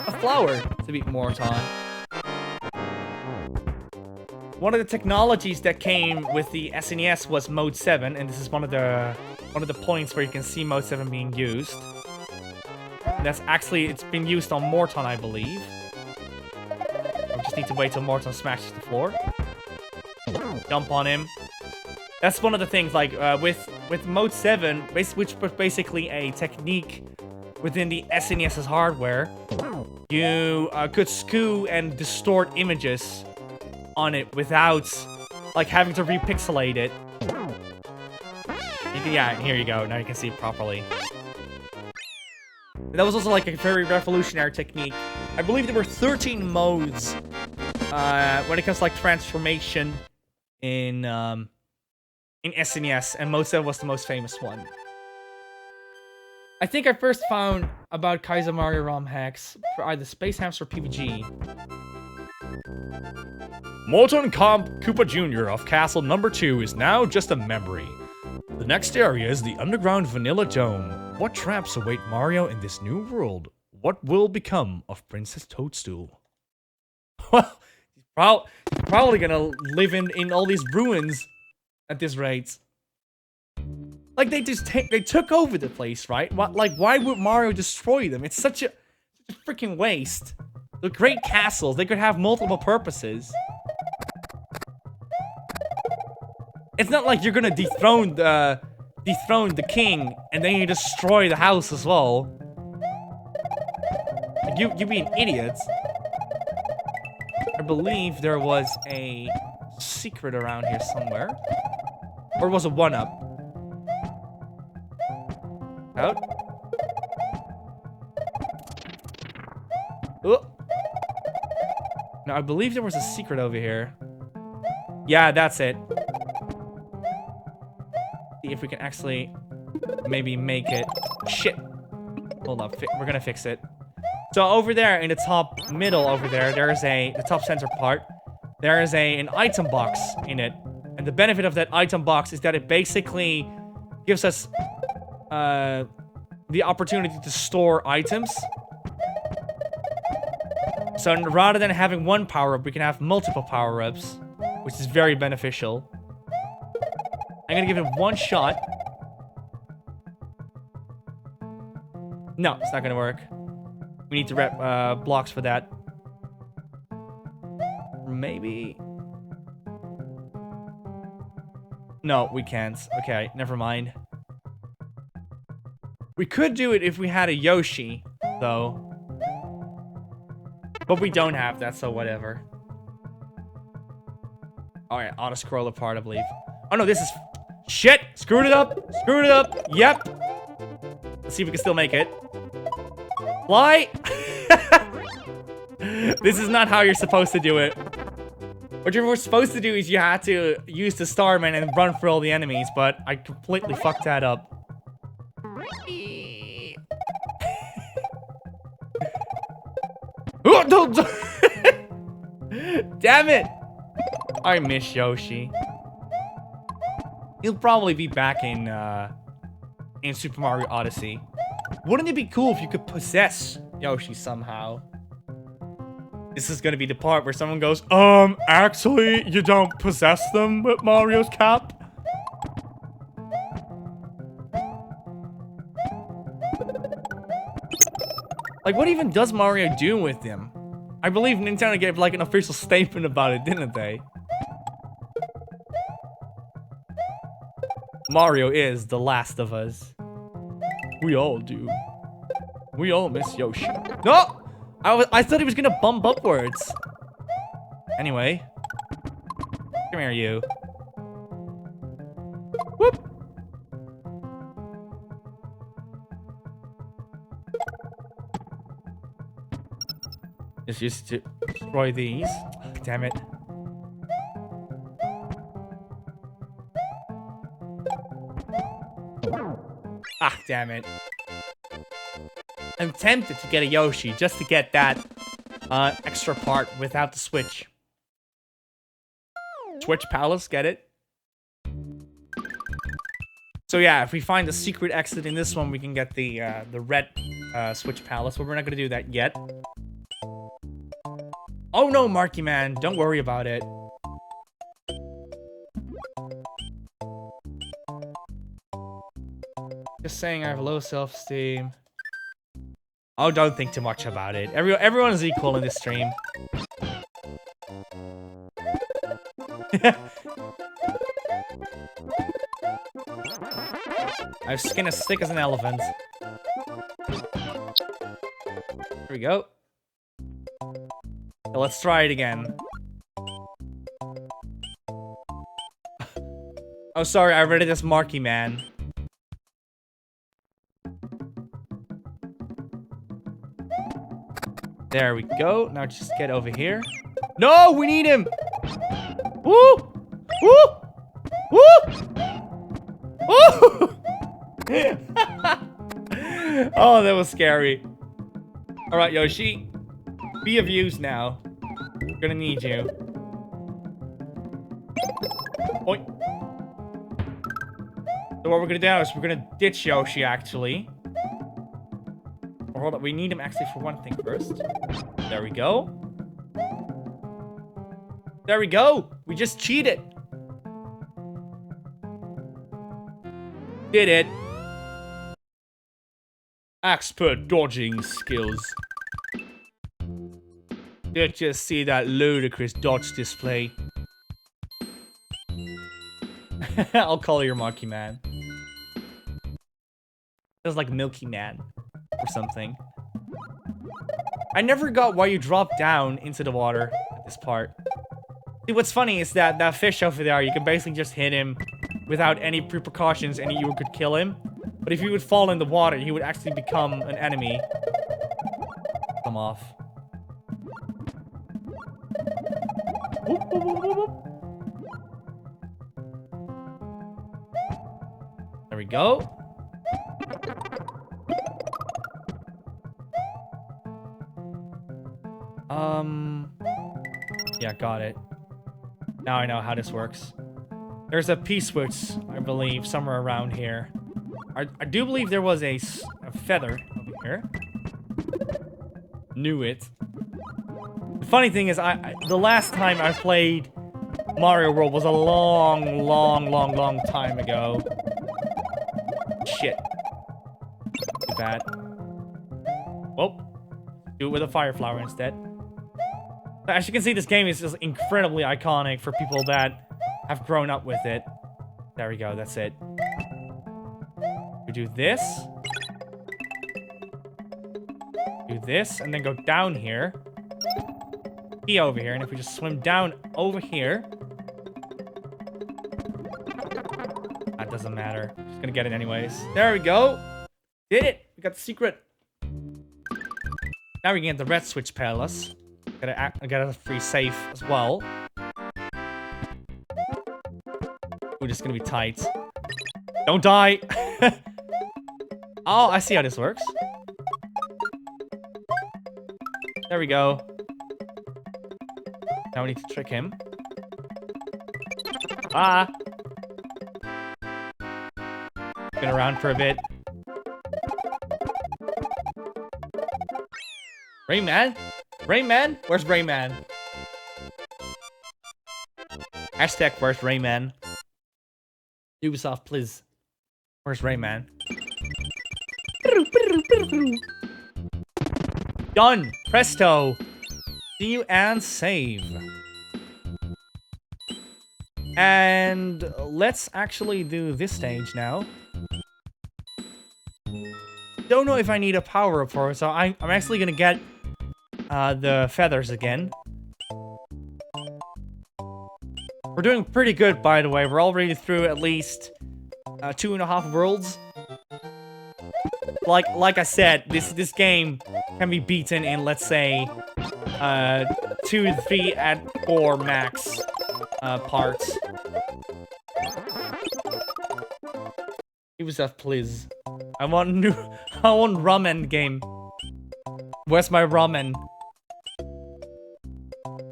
A: a flower to beat Morton. One of the technologies that came with the SNES was Mode 7, and this is one of the points where you can see Mode 7 being used. And that's actually, it's been used on Morton, I believe. We just need to wait till Morton smashes the floor. Jump on him. That's one of the things, like, with Mode 7, which was basically a technique within the SNES's hardware, you could skew and distort images on it without, like, having to repixelate it. Yeah, here you go. Now you can see it properly. That was also, like, a very revolutionary technique. I believe there were 13 modes when it comes to, like, transformation in SNES, and Mode 7 was the most famous one. I think I first found about Kaiser Mario ROM hacks for either Space Hamster or PVG. Molten Koopa Jr. of Castle Number 2 is now just a memory. The next area is the underground Vanilla Dome. What traps await Mario in this new world? What will become of Princess Toadstool? Well, he's probably gonna live in all these ruins at this rate. Like, they took over the place, right? Why would Mario destroy them? It's such a freaking waste. They're great castles. They could have multiple purposes. It's not like you're gonna dethrone the king and then you destroy the house as well. Like, you being idiots. I believe there was a secret around here somewhere. Or was it 1-up? Out. Oh. No, I believe there was a secret over here. Yeah, that's it. See if we can actually maybe make it. Shit. Hold up. We're gonna fix it. So over there in the top middle over there, there's the top center part. There is an item box in it. And the benefit of that item box is that it basically gives us the opportunity to store items. So rather than having one power-up, we can have multiple power-ups, which is very beneficial. I'm gonna give it one shot. No, it's not gonna work. We need to rep blocks for that. Maybe. No, we can't. Okay, never mind. We could do it if we had a Yoshi, though. But we don't have that, so whatever. Alright, auto-scroll apart, I believe. Oh no, this is... Shit! Screwed it up! Screwed it up! Yep! Let's see if we can still make it. Fly! This is not how you're supposed to do it. What you were supposed to do is you had to use the Starman and run for all the enemies, but I completely fucked that up. Damn it! I miss Yoshi. He'll probably be back in Super Mario Odyssey. Wouldn't it be cool if you could possess Yoshi somehow? This is gonna be the part where someone goes, actually, you don't possess them with Mario's cap? Like, what even does Mario do with them? I believe Nintendo gave, like, an official statement about it, didn't they? Mario is the last of us. We all do. We all miss Yoshi. No! I thought he was gonna bump upwards. Anyway. Come here, you. Whoop! Just used to destroy these. Oh, damn it. Ah, damn it. I'm tempted to get a Yoshi just to get that extra part without the Switch. Switch Palace, get it? So yeah, if we find a secret exit in this one, we can get the red Switch Palace, but we're not gonna do that yet. Oh no, Marky Man, don't worry about it. Just saying I have low self-esteem. Oh, don't think too much about it. Everyone is equal in this stream. I have skin as thick as an elephant. Here we go. So let's try it again. Oh, sorry, I read it as Marky Man. There we go. Now just get over here. No, we need him. Woo! Woo! Woo! Woo! Oh, that was scary. Alright, Yoshi. Be of use now. We're gonna need you. Oi. So what we're gonna do is we're gonna ditch Yoshi, actually. Or hold up, we need him actually for one thing first. There we go. There we go! We just cheated! Did it. Expert dodging skills. Did you see that ludicrous dodge display? I'll call you Monkey Man. Feels like Milky Man or something. I never got why you drop down into the water at this part. See, what's funny is that that fish over there, you can basically just hit him without any precautions and you could kill him. But if he would fall in the water, he would actually become an enemy. Come off. Whoop, whoop, whoop, whoop, whoop. There we go. Yeah, got it. Now I know how this works. There's a P-switch, I believe, somewhere around here. I do believe there was a feather over here. Knew it. The funny thing is, the last time I played Mario World was a long time ago. Shit. Too bad. Well, do it with a fire flower instead. As you can see, this game is just incredibly iconic for people that have grown up with it. There we go, that's it. We do this. Do this, and then go down here. Be over here, and if we just swim down over here... That doesn't matter. Just gonna get it anyways. There we go! Did it! We got the secret! Now we can get the red switch palace. Get a free safe as well. Ooh, this is gonna be tight. Don't die! Oh, I see how this works. There we go. Now we need to trick him. Ah! Been around for a bit. Rayman? Rayman? Where's Rayman? Hashtag where's Rayman? Ubisoft, please. Where's Rayman? Done! Presto! Continue and save. And let's actually do this stage now. Don't know if I need a power-up for it, so I'm actually gonna get the feathers again. We're doing pretty good, by the way. We're already through at least 2.5 worlds. Like I said, this game can be beaten in, let's say, 2, 3, and 4 max parts. Ubisoft, please. I want ramen game. Where's my ramen?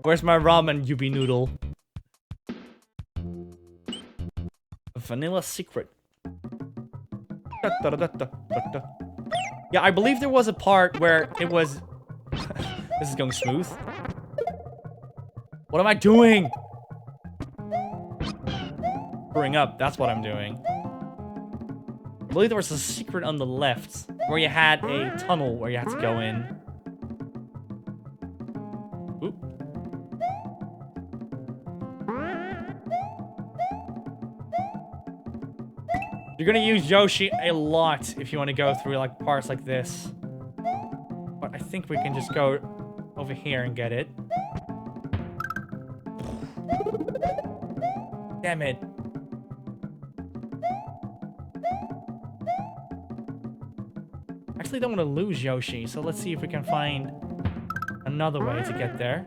A: Where's my ramen, Ubi Noodle? A vanilla secret. Yeah, I believe there was a part where it was... This is going smooth. What am I doing? Screwing up, that's what I'm doing. I believe there was a secret on the left where you had a tunnel where you had to go in. Oop. You're gonna use Yoshi a lot if you want to go through like parts like this. But I think we can just go over here and get it. Damn it. Actually don't want to lose Yoshi, so let's see if we can find another way to get there.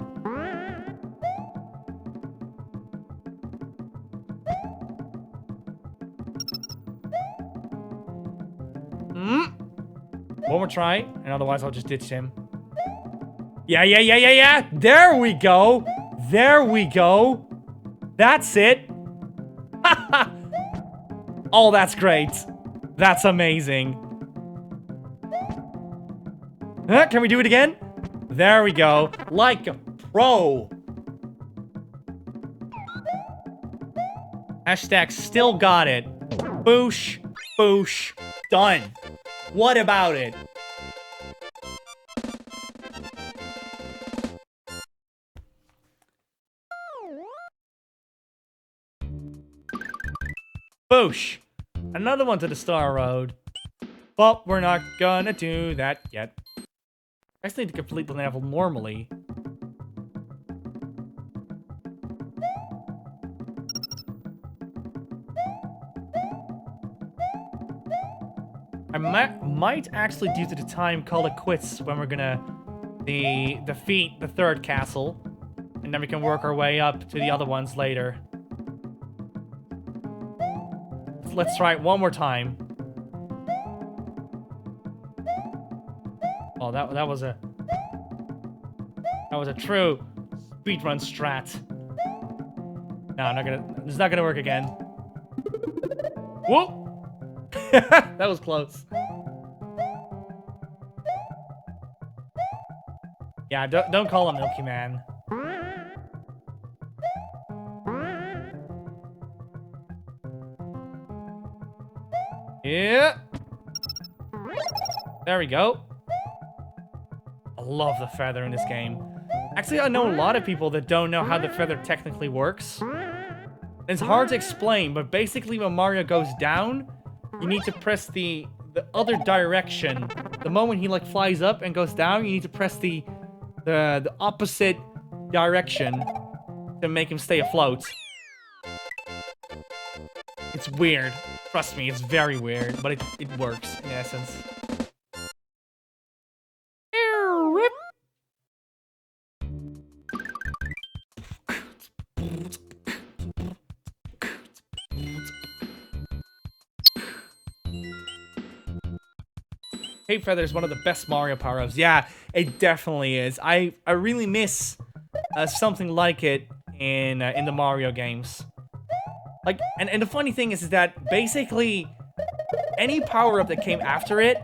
A: One more try, and otherwise I'll just ditch him. Yeah. There we go. There we go. That's it. Oh, that's great. That's amazing. Can we do it again? There we go. Like a pro. Hashtag still got it. Boosh. Boosh. Done. What about it? Boosh. Another one to the Star Road. But we're not gonna do that yet. I just need to complete the level normally. I might actually, due to the time, call it quits when we're gonna defeat the third castle. And then we can work our way up to the other ones later. Let's try it one more time. Oh, that was a true speedrun strat. No, it's not gonna work again. Whoop! That was close. Yeah, don't call him Milky Man. Yeah. There we go. I love the feather in this game. Actually, I know a lot of people that don't know how the feather technically works. It's hard to explain, but basically when Mario goes down, you need to press the other direction. The moment he like flies up and goes down, you need to press the opposite direction to make him stay afloat. It's weird. Trust me, it's very weird, but it works in essence. Cape Feather is one of the best Mario power-ups. Yeah, it definitely is. I really miss something like it in the Mario games. Like, and the funny thing is that basically any power-up that came after it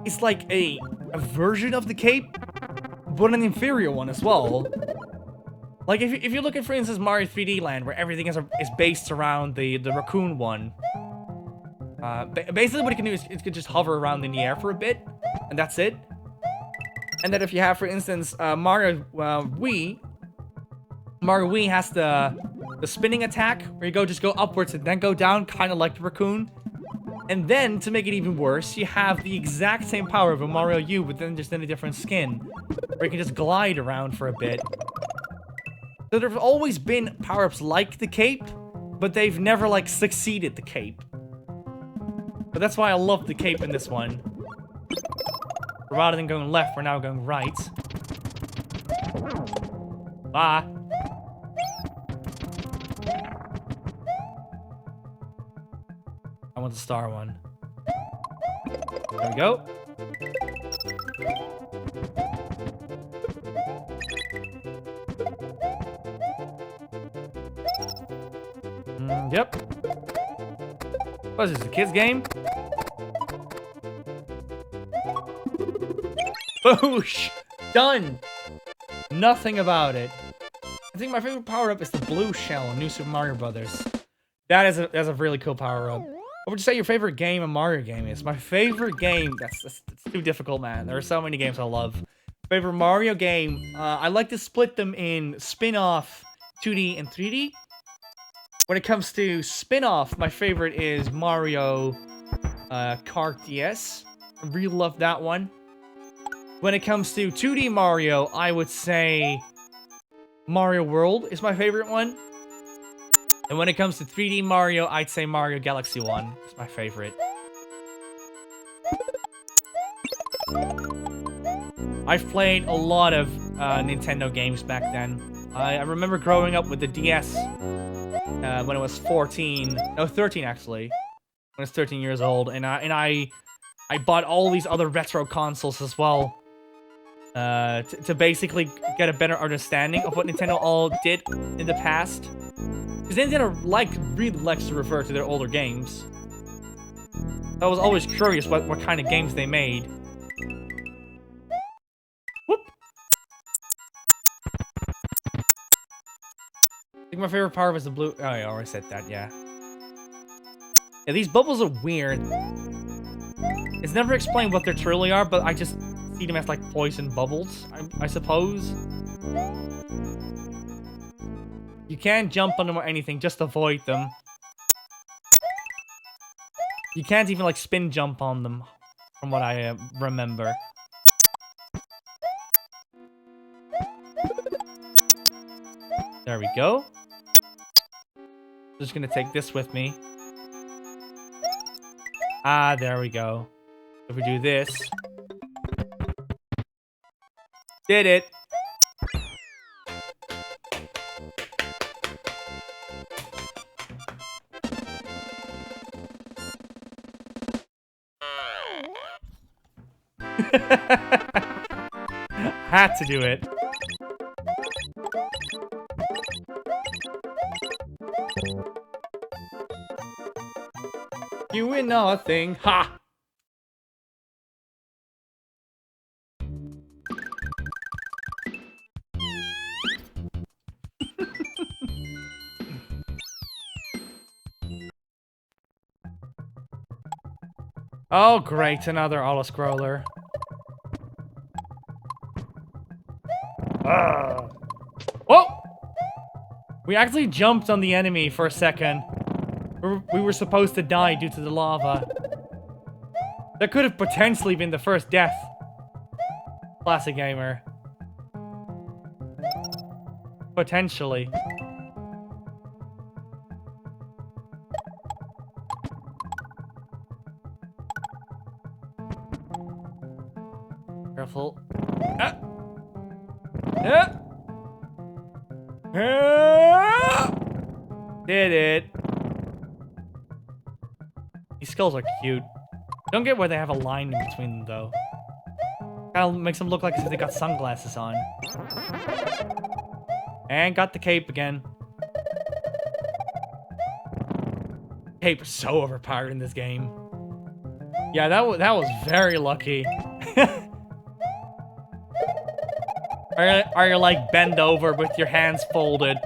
A: is like a version of the cape, but an inferior one as well. Like if you look at, for instance, Mario 3D Land, where everything is based around the raccoon one. Basically what it can do is it can just hover around in the air for a bit, and that's it. And then if you have, for instance, Mario Wii has the spinning attack, where you just go upwards and then go down, kind of like the raccoon. And then, to make it even worse, you have the exact same power of a Mario U, but then just in a different skin, where you can just glide around for a bit. So there have always been power-ups like the cape, but they've never, like, succeeded the cape. But that's why I love the cape in this one. Rather than going left, we're now going right. Bye. I want the star one. There we go. Yep. What is this, a kid's game? Boosh! Done! Nothing about it. I think my favorite power-up is the blue shell in New Super Mario Brothers. That's a really cool power-up. What would you say your favorite game, a Mario game, is? My favorite game... That's too difficult, man. There are so many games I love. Favorite Mario game... I like to split them in spin-off 2D and 3D. When it comes to spin-off, my favorite is Mario Kart DS. I really love that one. When it comes to 2D Mario, I would say Mario World is my favorite one. And when it comes to 3D Mario, I'd say Mario Galaxy 1 is my favorite. I've played a lot of Nintendo games back then. I remember growing up with the DS when I was 13 actually. When I was 13 years old, and I I bought all these other retro consoles as well. To basically get a better understanding of what Nintendo all did in the past. Because Nintendo really likes to refer to their older games. I was always curious what kind of games they made. Whoop! I think my favorite part was the blue... Oh, I already said that, yeah. Yeah, these bubbles are weird. It's never explained what they truly are, but I just see them as like poison bubbles, I suppose. You can't jump on them or anything, just avoid them. You can't even like spin jump on them, from what I remember. There we go. Just gonna take this with me. Ah, there we go. If we do this. Did it. Had to do it. You win nothing. Ha! Oh, great. Another auto-scroller. Whoa! We actually jumped on the enemy for a second. We were supposed to die due to the lava. That could have potentially been the first death. Classic gamer. Potentially. Careful. Ah! Yeah! Ah! Did it. These skulls are cute. Don't get why they have a line in between them, though. Kinda makes them look like as if they got sunglasses on. And got the cape again. Cape is so overpowered in this game. Yeah, that was very lucky. Are you like bend over with your hands folded?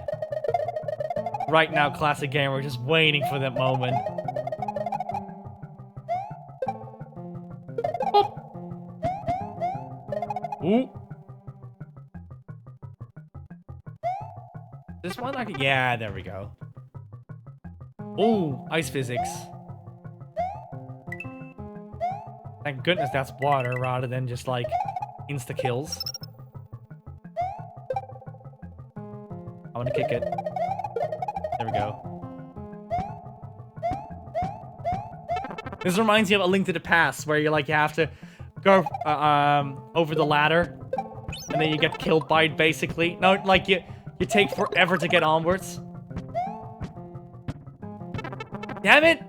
A: Right now, classic gamer, just waiting for that moment. Boop. Ooh. This one, like, yeah, there we go. Ooh, ice physics. Thank goodness that's water rather than just like insta kills. I want to kick it. There we go. This reminds me of A Link to the Past, where you have to go over the ladder, and then you get killed by it, basically. No, like you take forever to get onwards. Damn it!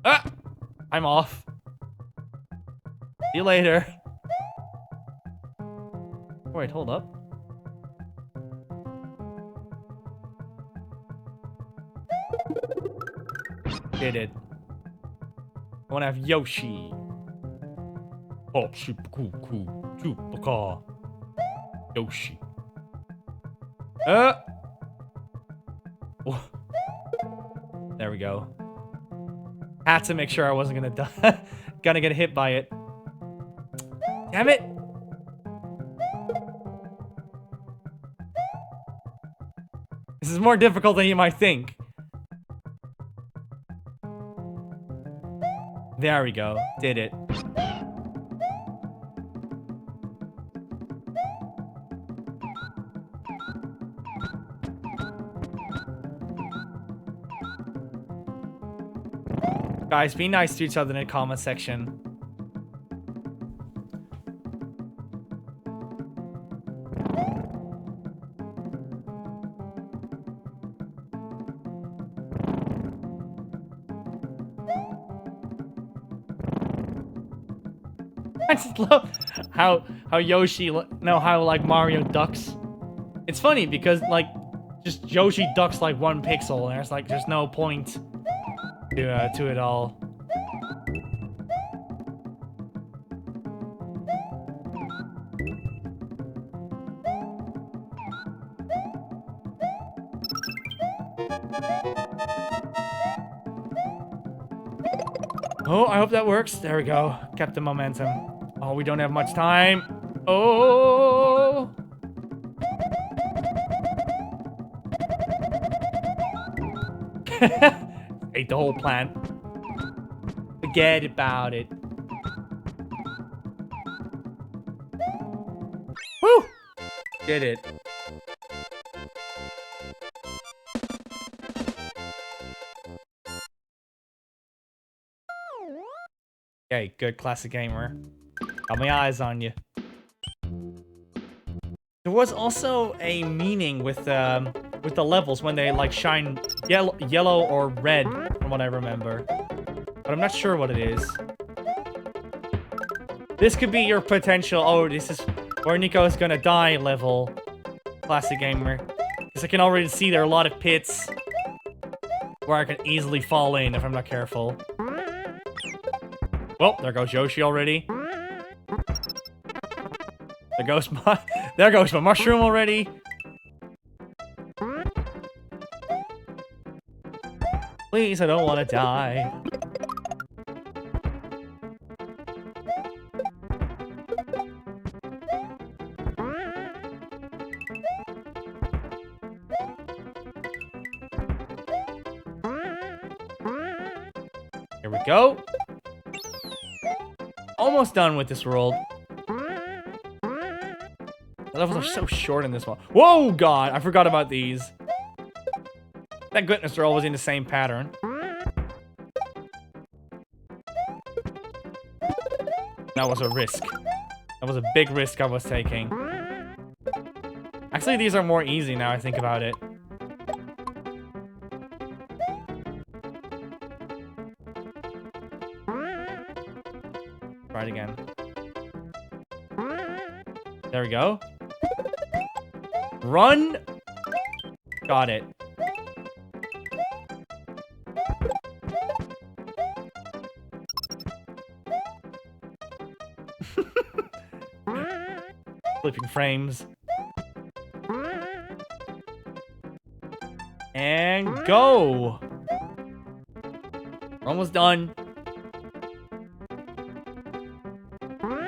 A: Ah! I'm off. See you later. Wait, hold up. Did it. I want to have Yoshi. Oh, super cool, super car. Yoshi. There we go. Had to make sure I wasn't gonna die. Gonna get hit by it. Damn it! This is more difficult than you might think. There we go. Did it. Guys, be nice to each other in the comment section. I just love how Yoshi, no, how like Mario ducks. It's funny because like just Yoshi ducks like 1 pixel, and there's no point to it all. Oh, I hope that works. There we go. Kept the momentum. Oh, we don't have much time. Oh! Ate the whole plant. Forget about it. Woo! Did it. Okay, good classic gamer. Got my eyes on you. There was also a meaning with the levels when they like shine yellow or red, from what I remember. But I'm not sure what it is. This could be your potential. Oh, this is where Nico is gonna die level. Classic gamer. Because I can already see there are a lot of pits where I can easily fall in if I'm not careful. Well, there goes Yoshi already. There goes my mushroom already. Please, I don't want to die. Here we go. Almost done with this world. The levels are so short in this one. Whoa, God! I forgot about these. Thank goodness they're always in the same pattern. That was a risk. That was a big risk I was taking. Actually, these are more easy now I think about it. Try it again. There we go. Run! Got it. Flipping frames. And go! We're almost done.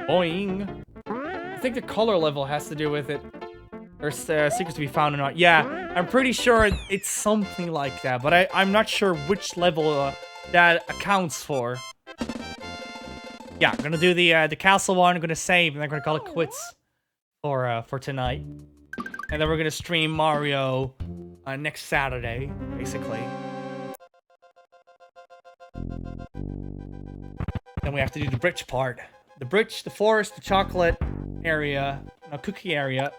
A: Boing. I think the color level has to do with it. There's secrets to be found or not. Yeah, I'm pretty sure it's something like that, but I'm not sure which level that accounts for. Yeah, I'm gonna do the castle one. I'm gonna save, and I'm gonna call it quits for tonight. And then we're gonna stream Mario next Saturday, basically. Then we have to do the bridge part. The bridge, the forest, the chocolate area, no, cookie area.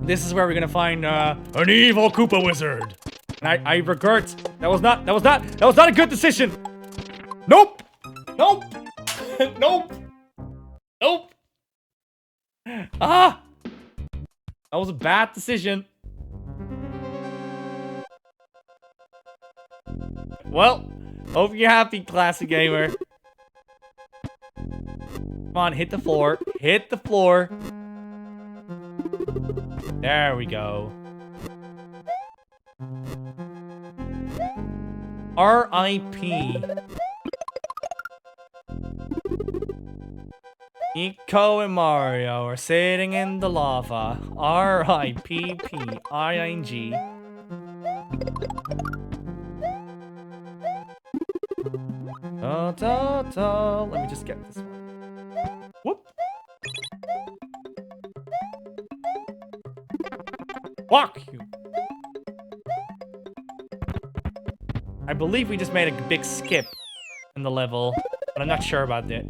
A: This is where we're gonna find an evil Koopa wizard. And I regret that was not a good decision. Nope. Nope. Nope. Nope. Ah! That was a bad decision. Well, hope you're happy, classic gamer. Come on, hit the floor. Hit the floor. There we go. R.I.P. Nico and Mario are sitting in the lava. R.I.P.P.I.N.G. Da, da, da. Let me just get this one. Whoop. Fuck you. I believe we just made a big skip in the level, but I'm not sure about it.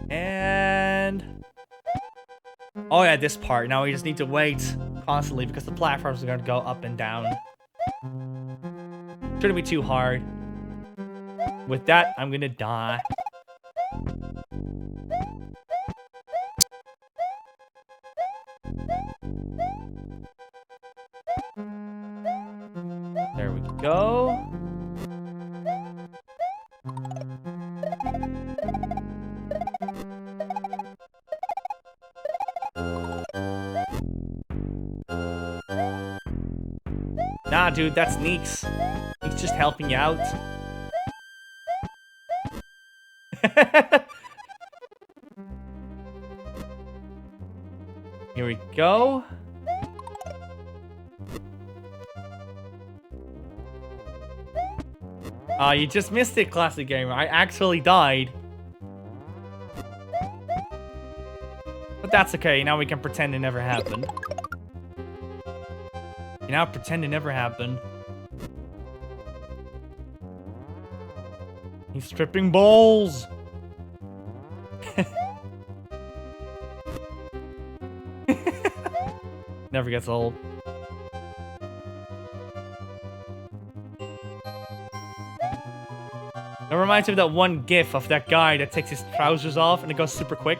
A: And... oh yeah, this part. Now we just need to wait constantly because the platforms are going to go up and down. Shouldn't be too hard. With that, I'm gonna die. There we go. Nah, dude, that's Neeks. He's just helping you out. Here we go. You just missed it, Classic Gamer. I actually died. But that's okay. Now we can pretend it never happened. You now pretend it never happened. He's stripping balls. Never gets old. It reminds me of that one gif of that guy that takes his trousers off and it goes super quick.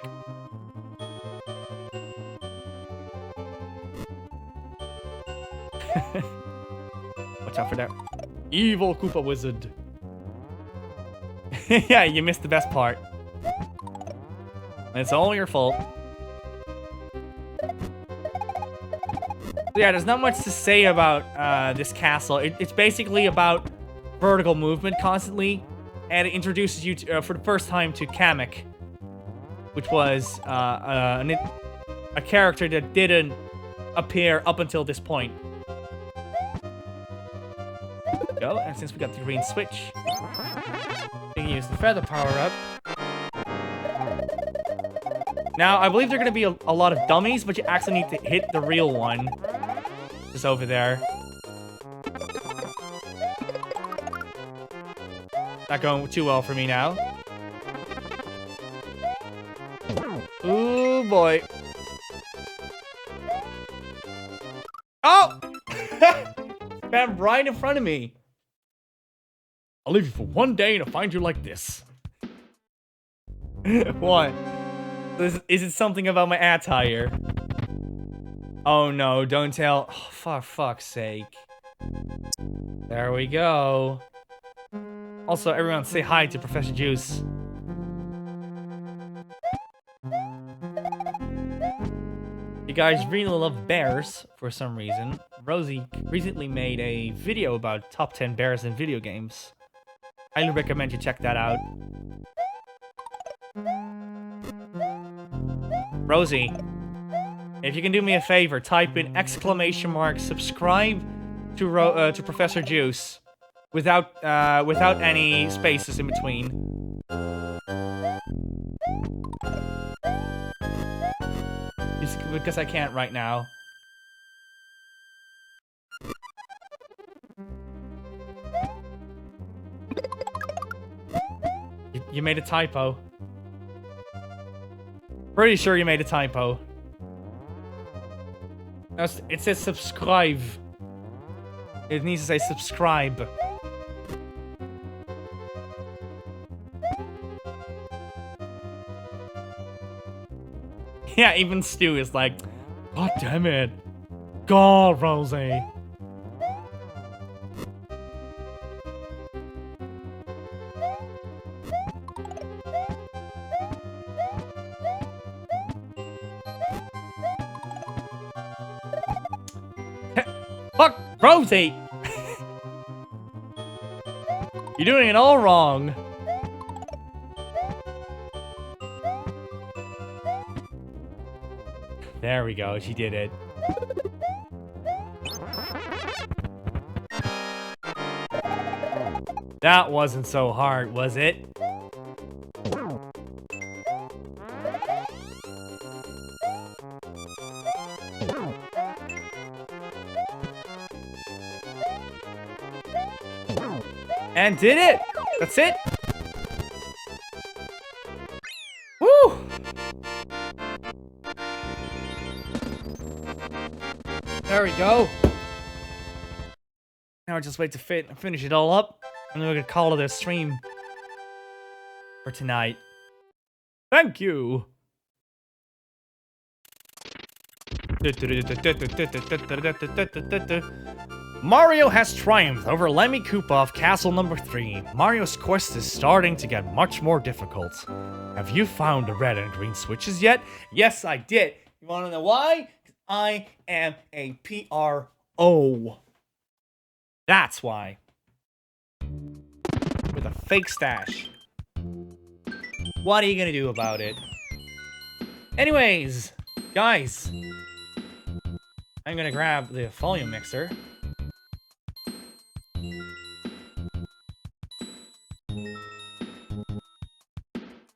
A: Watch out for that evil Koopa wizard. Yeah, you missed the best part. It's all your fault. So yeah, there's not much to say about this castle. It's basically about vertical movement constantly, and it introduces you to, for the first time to Kamek, which was a character that didn't appear up until this point. There we go, and since we got the green switch, we can use the feather power-up. Now, I believe there are going to be a lot of dummies, but you actually need to hit the real one. Just over there. Not going too well for me now. Ooh, boy. Oh! Man, right in front of me. I'll leave you for one day and I'll find you like this. What? Is it something about my attire? Oh no, don't tell. Oh, for fuck's sake. There we go. Also, everyone say hi to Professor Juice. You guys really love bears for some reason. Rosie recently made a video about top 10 bears in video games. Highly recommend you check that out. Rosie, if you can do me a favor, type in !subscribe to Professor Juice without any spaces in between. Just because I can't right now. You made a typo. Pretty sure you made a typo. No, it says subscribe. It needs to say subscribe. Yeah, even Stu is like, God damn it. God, Rosie. Fuck, Rosie! You're doing it all wrong. There we go, she did it. That wasn't so hard, was it? And did it! That's it! Woo! There we go. Now I just wait to finish it all up, and then we're gonna call it a stream. for tonight. Thank you. Mario has triumphed over Lemmy Koopa of Castle Number 3. Mario's quest is starting to get much more difficult. Have you found the red and green switches yet? Yes, I did. You want to know why? I am a PRO. That's why. With a fake stash. What are you gonna do about it? Anyways, guys. I'm gonna grab the volume mixer.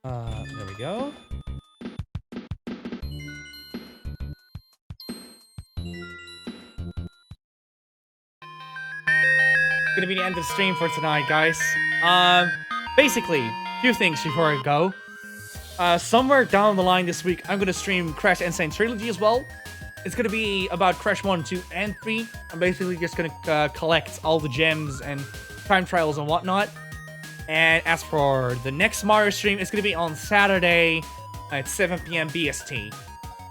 A: There we go. Gonna be the end of the stream for tonight, guys. Basically, a few things before I go. Somewhere down the line this week, I'm gonna stream Crash Insane Trilogy as well. It's gonna be about Crash 1, 2, and 3. I'm basically just gonna collect all the gems and time trials and whatnot. And as for the next Mario stream, it's gonna be on Saturday at 7 p.m. BST.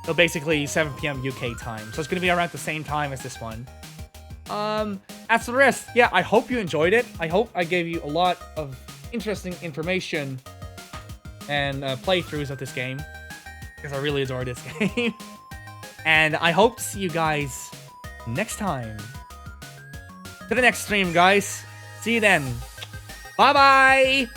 A: So basically 7 p.m. UK time. So it's gonna be around the same time as this one. As for the rest, yeah, I hope you enjoyed it. I hope I gave you a lot of interesting information and playthroughs of this game, because I really adore this game. And I hope to see you guys next time. To the next stream, guys. See you then. Bye-bye!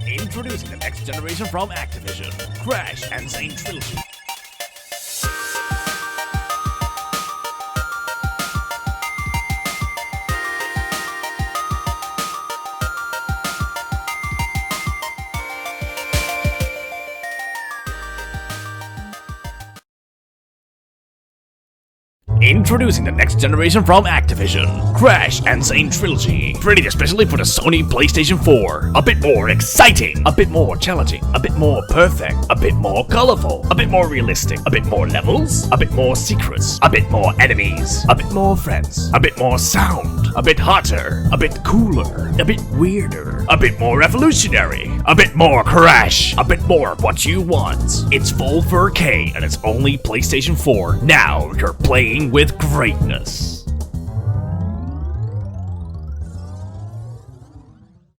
B: Introducing the next generation from Activision, Crash Insane Trilogy. Introducing the next generation from Activision, Crash Insane Trilogy. Created especially for the Sony PlayStation 4. A bit more exciting, a bit more challenging, a bit more perfect, a bit more colorful, a bit more realistic, a bit more levels, a bit more secrets, a bit more enemies, a bit more friends, a bit more sound, a bit hotter, a bit cooler, a bit weirder, a bit more revolutionary, a bit more Crash, a bit more what you want. It's full 4K and it's only PlayStation 4. Now you're playing with greatness.